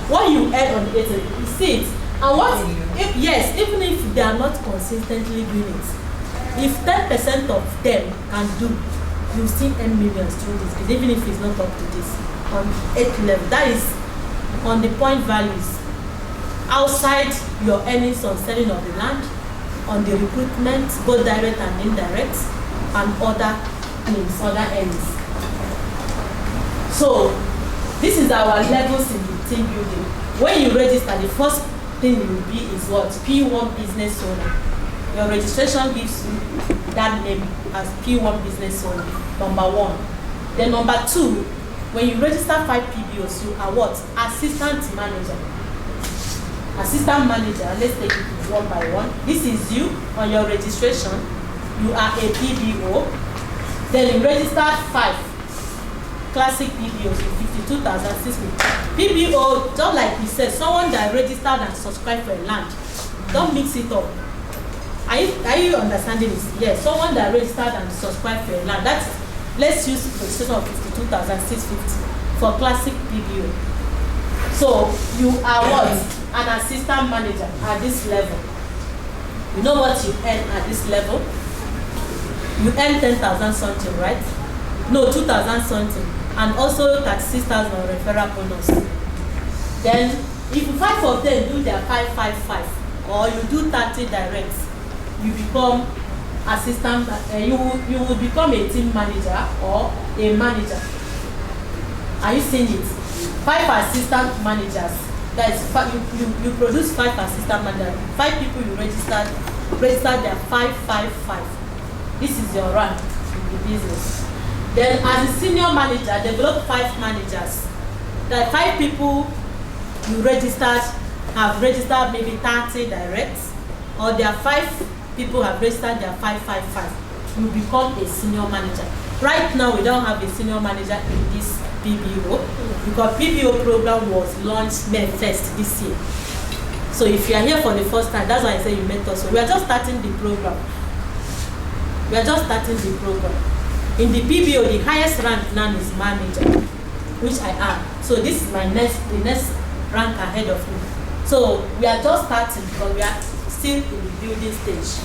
What you earn on 8, you see it. And what? Yes, even if they are not consistently doing it, if 10% of them can do, you still earn millions through this, even if it's not up to this on 8th level. That is on the point values. Outside your earnings on selling of the land, on the recruitment, both direct and indirect, and other things, other ends. So this is our levels in the team building. When you register, the first thing you will be is what? P1 Business Owner. Your registration gives you that name as P1 Business Owner, number 1. Then number 2, when you register 5 PBOs, you are what? Assistant Manager. Assistant Manager, let's take it one by one. This is you on your registration. You are a PBO. Then you register 5 classic PBOs with 52,600. PBO, just like we said, someone that registered and subscribed for a land. Don't mix it up. Are you understanding this? Yes, someone that registered and subscribed for a land. That's, let's use registration of 52,650 for classic PBO. So you are what? An assistant manager at this level. You know what you earn at this level? You earn 10,000 something, right? No, 2,000 something, and also 36,000 referral bonus. Then, if 5 of them do their 555, or you do 30 directs, you become assistant. You will become a team manager or a manager. Are you seeing it? 5 assistant managers. That is, you produce 5 assistant managers. 5 people you registered their 555. This is your rank in the business. Then as a senior manager, develop 5 managers. The 5 people you registered have registered maybe 30 directs, or there are 5 people have registered their 555. You become a senior manager. Right now we don't have a senior manager in this PBO because PBO program was launched May 1st this year. So if you are here for the first time, that's why I say you met us. So we are just starting the program. In the PBO, the highest rank now is manager, which I am. So this is the next rank ahead of me. So we are just starting because we are still in the building stage.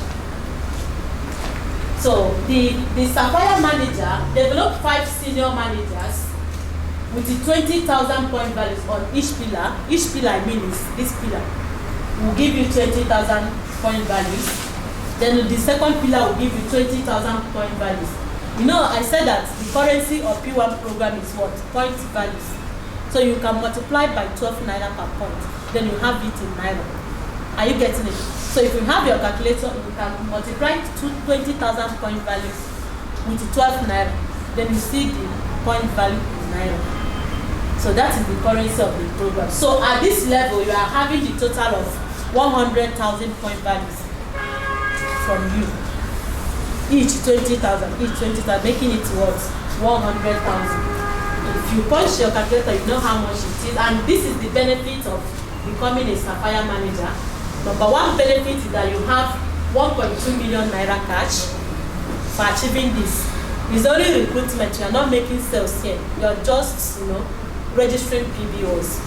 So the Sapphire manager developed 5 senior managers with the 20,000 point values on each pillar. Each pillar, I mean, is this pillar will give you 20,000 point values. Then the second pillar will give you 20,000 point values. You know, I said that the currency of PWAN program is what? Point values. So you can multiply by 12 naira per point. Then you have it in naira. Are you getting it? So if you have your calculator, you can multiply 20,000 point values with 12 naira. Then you see the point value in naira. So that is the currency of the program. So at this level, you are having the total of 100,000 point values from you. Each 20,000, making it worth 100,000. If you punch your calculator, you know how much it is. And this is the benefit of becoming a Sapphire manager. Number 1 benefit is that you have 1.2 million naira cash for achieving this. It's only recruitment. You are not making sales here. You are just, registering PBOs,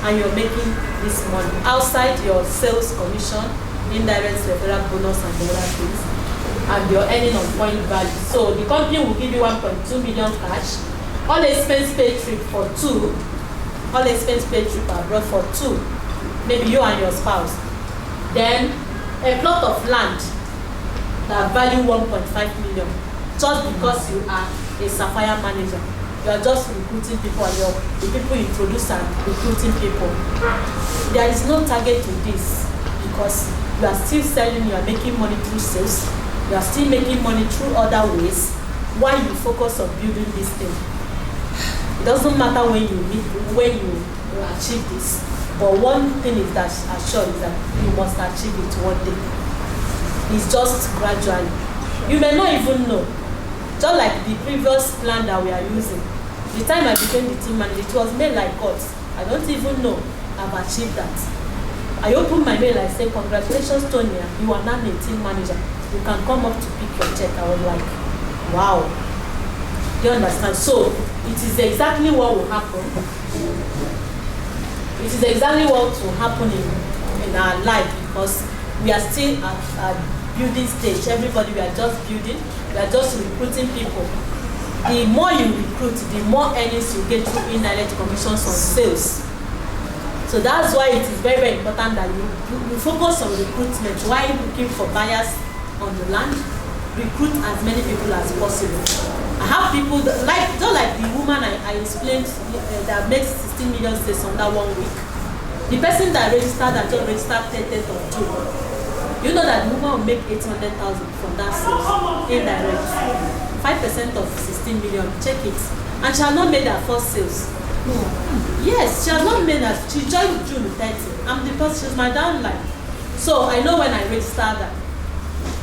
and you're making this money outside your sales commission, indirect referral bonus, and the other things, and you're earning on point value. So the company will give you 1.2 million cash, all expense paid trip for 2, all expense paid trip abroad for 2, maybe you and your spouse. Then a plot of land that value 1.5 million, just because you are a Sapphire manager. You are just recruiting people, and the people you introduce are recruiting people. There is no target to this because you are still selling, you are making money through sales, you are still making money through other ways while you focus on building this thing. It doesn't matter when you achieve this, but one thing is that assured is that you must achieve it one day. It's just gradually. You may not even know. Just like the previous plan that we are using. The time I became the team manager, it was made like God. I don't even know I've achieved that. I opened my mail and said, congratulations, Tonya, you are now a team manager. You can come up to pick your check. I was like, wow. Do you understand? So it is exactly what will happen. It is exactly what will happen in our life, because we are still at building stage. Everybody, we are just building. We are just recruiting people. The more you recruit, the more earnings you get through indirect commissions on sales. So that's why it is very, very important that you focus on recruitment while looking for buyers on the land. Recruit as many people as possible. I have people that, just like the woman I explained that makes 16 million sales under 1 week. The person that registered that just registered 30th of June. You know that the woman will make 800,000 from that sales, indirect. 5% of 16 million, check it. And she has not made her first sales. Yes, she has not made her. She joined June 30. I'm the person, she's my downline. So I know when I registered her.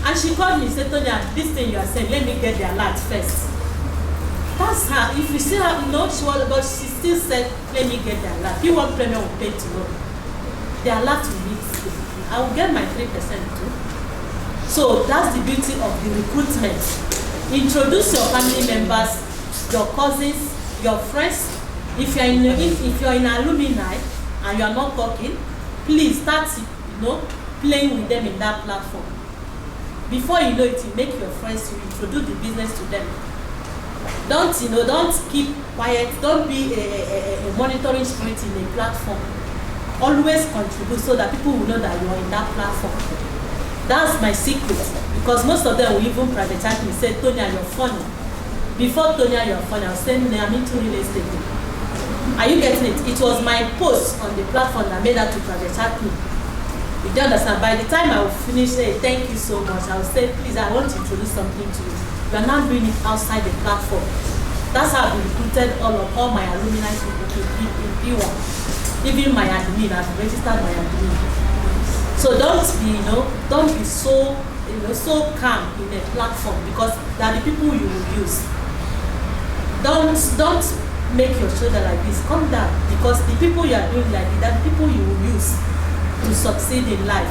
And she called me and said, Tonya, this thing you are saying, let me get the alert first. That's her. If you see her, but she still said, let me get the alert. You want premium will pay to know. The alert will need. I will get my 3% too. So that's the beauty of the recruitment. Introduce your family members, your cousins, your friends. If you're in alumni and you are not talking, please start, playing with them in that platform. Before you know it, you make your friends, you introduce the business to them. Don't keep quiet. Don't be a monitoring spirit in a platform. Always contribute so that people will know that you are in that platform. That's my secret. Because most of them will even private chat me, say, Tonya, you're funny. Before Tonya, you're funny, I'll say, I'm into real estate. Are you getting it? It was my post on the platform that made her to private chat me. You don't understand? By the time I will finish saying thank you so much, I will say, please, I want to introduce something to you. You are now doing it outside the platform. That's how I've recruited all my alumni people in PWAN. Even my admin, I've registered my admin. So don't be so calm in a platform, because they are the people you will use. Don't make your shoulder like this. Calm down, because the people you are doing like this, they are the people you will use to succeed in life.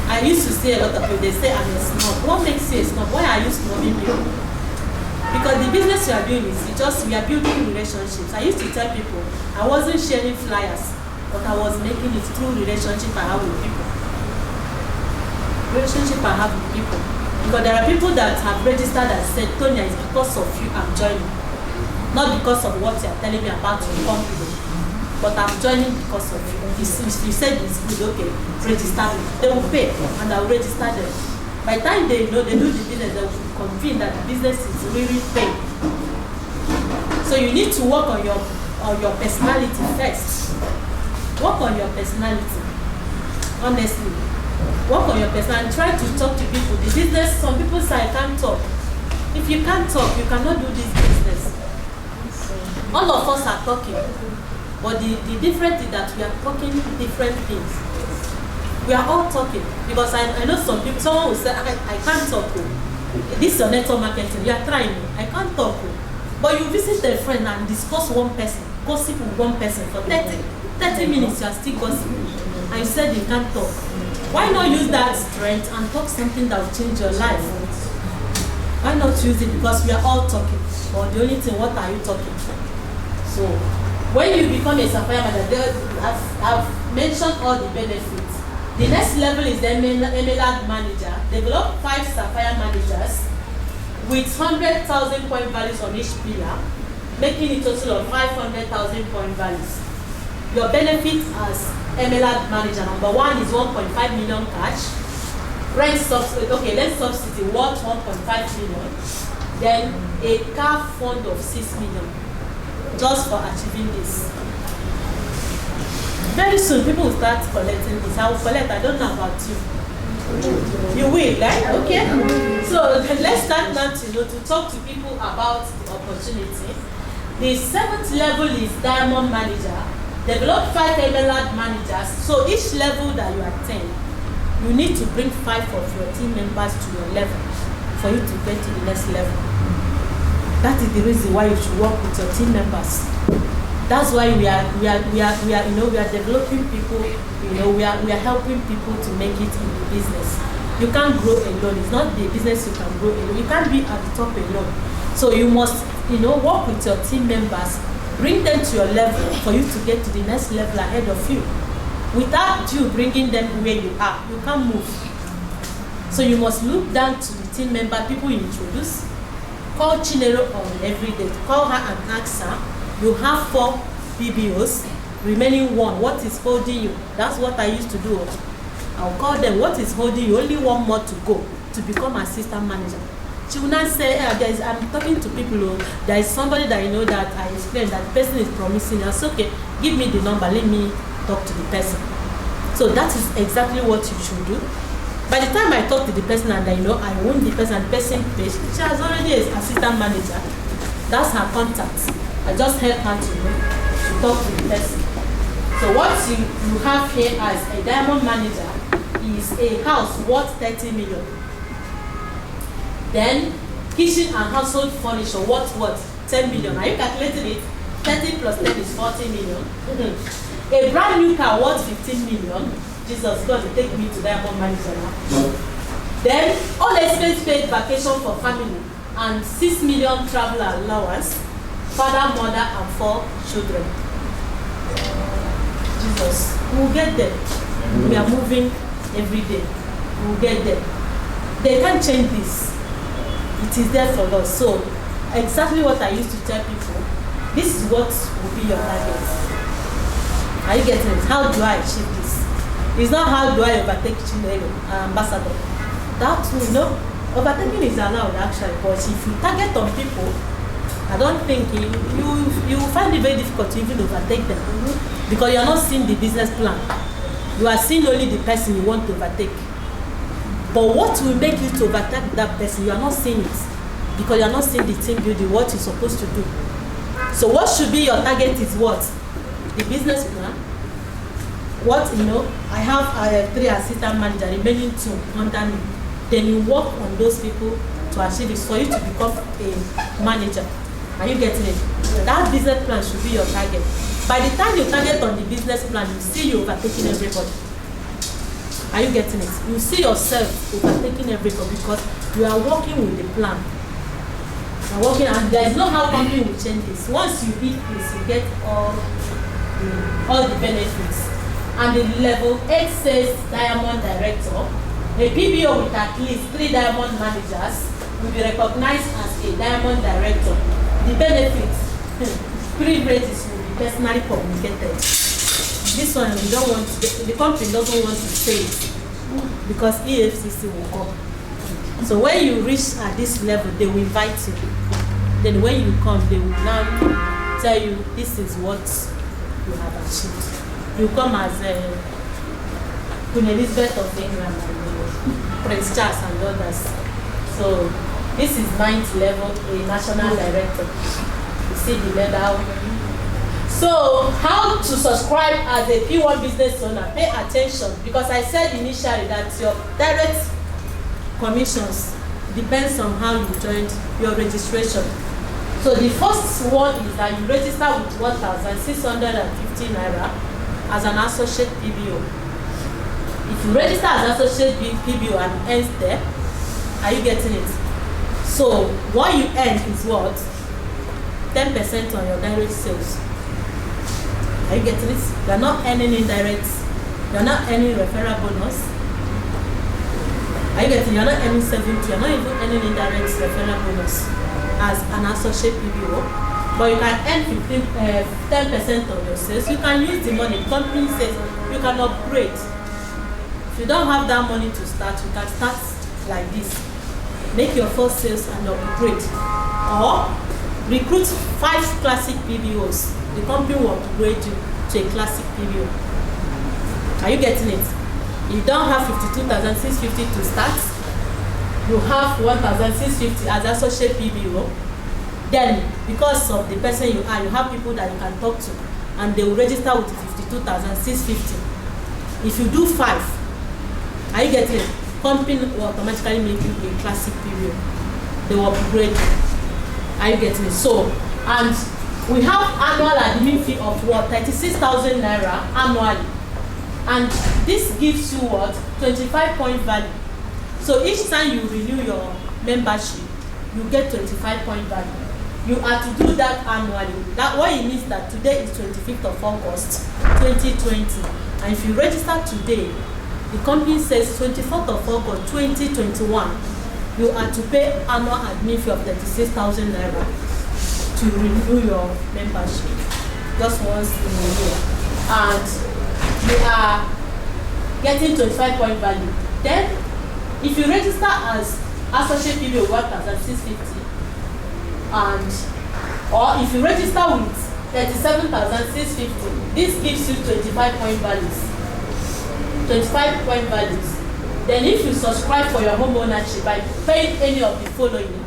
I used to say a lot of people, they say I'm a snob. What makes you a snob? Why are you snobbing people? Because the business you are doing is we are building relationships. I used to tell people I wasn't sharing flyers, but I was making it through relationship I have with people. Relationship I have with people. Because there are people that have registered and said, Tonya, it's because of you I'm joining. Not because of what you are telling me about your company. But I'm joining because of you. If you said it's good, okay, register me. They will pay and I will register them. By the time they do the business, they will be convinced that the business is really paying. So you need to work on your personality first. Work on your personality. Honestly. Work on your personality. Try to talk to people. The business, some people say I can't talk. If you can't talk, you cannot do this business. All of us are talking. But the difference is that we are talking different things. We are all talking. Because I know some people, someone will say, I can't talk. This is your network marketing. You are trying me. I can't talk. But you visit a friend and discuss one person, gossip with one person for 30 minutes, you are still gossiping. And you said you can't talk. Why not use that strength and talk something that will change your life? Why not use it? Because we are all talking. But the only thing, what are you talking for? So, when you become a sapphire manager, I've mentioned all the benefits. The next level is the MLAD manager. Develop 5 sapphire managers with 100,000 point values on each pillar, making a total of 500,000 point values. Your benefits as MLAD manager, number 1 is 1.5 million cash. Rent subsidy, okay, let's subsidy worth 1.5 million. Then a car fund of 6 million. Just for achieving this. Very soon, people will start collecting this. I will collect. I don't know about you. You will, right? Okay. So let's start now to talk to people about the opportunity. The 7th level is Diamond Manager. Develop 5 MLAD managers. So each level that you attain, you need to bring 5 of your team members to your level for you to get to the next level. That is the reason why you should work with your team members. That's why we are developing people. We are helping people to make it in the business. You can't grow alone. It's not the business you can grow alone. You can't be at the top alone. So you must work with your team members, bring them to your level for you to get to the next level ahead of you. Without you bringing them where you are, you can't move. So you must look down to the team member, people you introduce. Call Chinelo on every day. Call her and ask her. You have 4 PBOs, remaining one, what is holding you? That's what I used to do. I'll call them, what is holding you? Only one more to go to become assistant manager. She will not say, I'm talking to people, there is somebody that you know that I explained that the person is promising us, okay, give me the number, let me talk to the person. So that is exactly what you should do. By the time I talk to the person and I know I own the person and the person pays, she has already an assistant manager. That's her contact. I just help her to talk to the person. So what you have here as a diamond manager is a house worth 30 million. Then kitchen and household furniture worth 10 million. Are you calculating it? 30 plus 10 is 40 million. A brand new car worth 15 million. Jesus, God will take me to diamond manager now. Then all expense paid vacation for family and 6 million travel allowance, father, mother, and 4 children. Jesus, we will get there. We are moving every day. We will get there. They can't change this. It is there for us. So, exactly what I used to tell people, this is what will be your target. Are you getting it? How do I achieve this? It's not how do I overtake Chinelo, ambassador. That, overtaking is allowed actually, but if you target on people, I don't think you find it very difficult to even overtake them because you are not seeing the business plan. You are seeing only the person you want to overtake. But what will make you to overtake that person, you are not seeing it because you are not seeing the team building, what you're supposed to do. So what should be your target is what? The business plan. What, I have 3 assistant managers, remaining 2 under me. Then you work on those people to achieve it for you to become a manager. Are you getting it? That business plan should be your target. By the time you target on the business plan, you see you overtaking everybody. Are you getting it? You see yourself overtaking everybody because you are working with the plan. You are working, and there is no how company will change this. Once you hit this, you get all the benefits. And the level 8 says diamond director. A PBO with at least 3 diamond managers will be recognized as a diamond director. The benefits, privileges will be personally communicated. This one we don't want to, the company doesn't want to say it because EFCC will come. So when you reach at this level, they will invite you. Then when you come, they will now tell you this is what you have achieved. You come as Queen Elizabeth of England and Prince Charles and others. So this is 9th level, a national director. You see the medal. So how to subscribe as a PWAN Business Owner? Pay attention because I said initially that your direct commissions depends on how you joined your registration. So the first one is that you register with 1,650 naira as an associate PBO. If you register as associate PBO and ends there, are you getting it? So what you earn is what? 10% on your direct sales. Are you getting it? You are not earning indirect. You are not earning referral bonus. Are you getting? You are not earning 70. You are not even earning indirect referral bonus as an associate PBO. But you can earn 10% of your sales. You can use the money. The company says you can upgrade. If you don't have that money to start, you can start like this. Make your first sales and upgrade. Or recruit 5 classic PBOs. The company will upgrade you to a classic PBO. Are you getting it? You don't have 52,650 to start. You have 1,650 as associate PBO. Then, because of the person you are, you have people that you can talk to, and they will register with 52,650. If you do 5, are you getting it? Company will automatically make you a classic PBO. They will upgrade you. Are you getting it? So, and we have annual admin fee of what? 36,000 naira annually. And this gives you what? 25 point value. So each time you renew your membership, you get 25 point value. You are to do that annually. That what it means that today is 25th of August 2020. And if you register today, the company says 24th of August 2021, you are to pay annual admin fee of 36,000 naira to renew your membership just once in a year. and you are getting 25 point value. Then, if you register as associate PBO 1,650, and or if you register with 37,650, this gives you 25 point values. 25 point values. Then, if you subscribe for your home ownership by paying any of the following,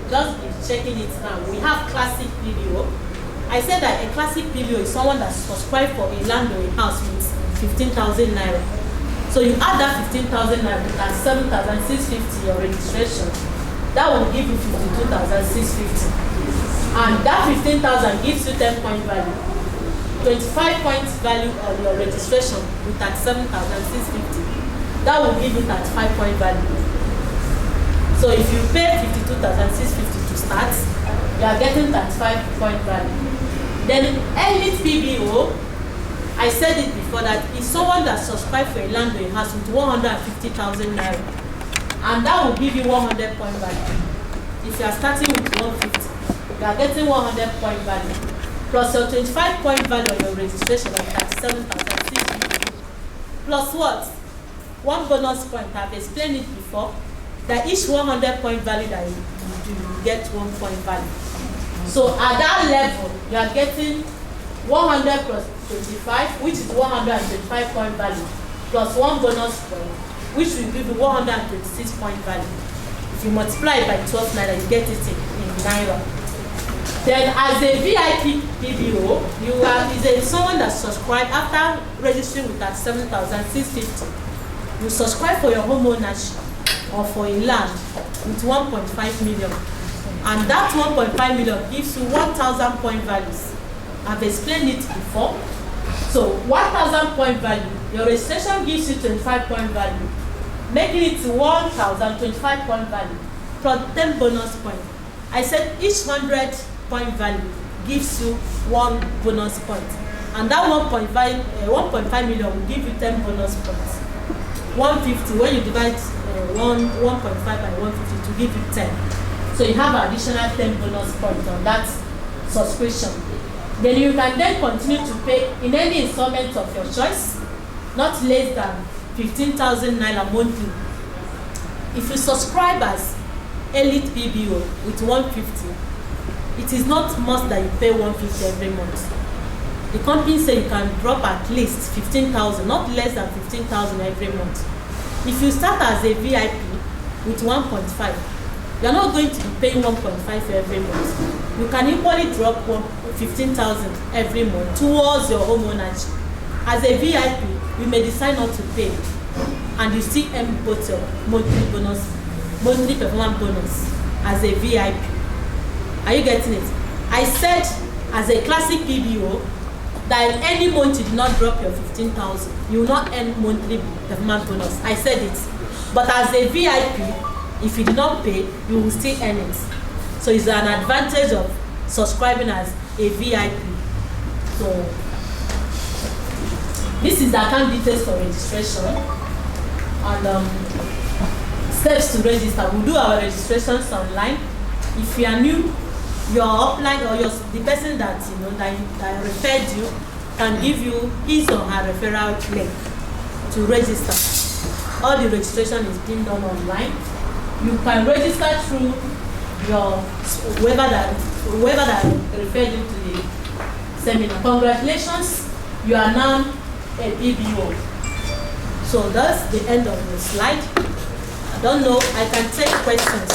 just be checking it now. We have classic PBO. I said that a classic PBO is someone that subscribed for a land or a house with 15,000 naira. So you add that 15,000 naira and 7,650 your registration. That will give you 52,650. And that 15,000 gives you 10 point value. 25 points value on your registration with that 7,650. That will give you 35 point value. So if you pay 52,650 to start, you are getting 35 point value. Then elite PBO, I said it before, that is someone that subscribed for a land or a house with 150,000 naira, and that will give you 100 point value. If you are starting with 150, you are getting 100 point value plus your 25 point value on your registration of 37,650 plus what? One bonus point. I've explained it before, that each 100 point value that you do, you get 1 point value. So at that level, you are getting 100 plus 25, which is 125 point value, plus 1 bonus point, which will give you 126 point value. If you multiply it by 12 naira, you get it in naira. Then as a VIP PBO, you are someone that subscribed after registering with that 7,650. You subscribe for your home ownership or for a land with 1.5 million. And that 1.5 million gives you 1,000 point values. I've explained it before. So 1,000 point value, your registration gives you 25 point value, making it 1,025 point value plus 10 bonus point. I said each 100 point value gives you 1 bonus point. And that 1.5 million will give you 10 bonus points. 150, when you divide 1.5 by 150 to give you 10. So you have additional 10 bonus points on that subscription. Then you can then continue to pay in any installment of your choice, not less than 15,000 naira monthly. If you subscribe as elite PBO with 150, it is not must that you pay 150 every month. The company say you can drop at least 15,000, not less than 15,000 every month. If you start as a VIP with 1.5, you are not going to be paying 1.5 every month. You can equally drop 15,000 every month towards your home ownership. As a VIP, you may decide not to pay, and you still earn both your monthly performance bonus as a VIP. Are you getting it? I said as a classic PBO that in any month you do not drop your 15,000, you will not earn monthly performance bonus. I said it. But as a VIP, if you do not pay, you will still earn it. So it's an advantage of subscribing as a VIP. So this is the account details for registration and steps to register. We'll do our registrations online. If you are new, your upline or the person that that referred you can give you his or her referral link to register. All the registration is being done online. You can register through your whoever that referred you to the seminar. Congratulations, you are now a PBO. So that's the end of the slide. I don't know, I can take questions.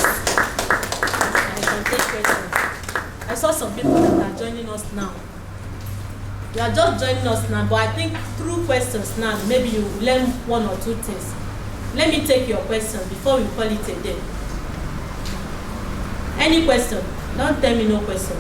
I saw some people that are joining us now. You are just joining us now, but I think through questions now, maybe you learn 1 or 2 things. Let me take your question before we call it a day. Any question? Don't tell me no question.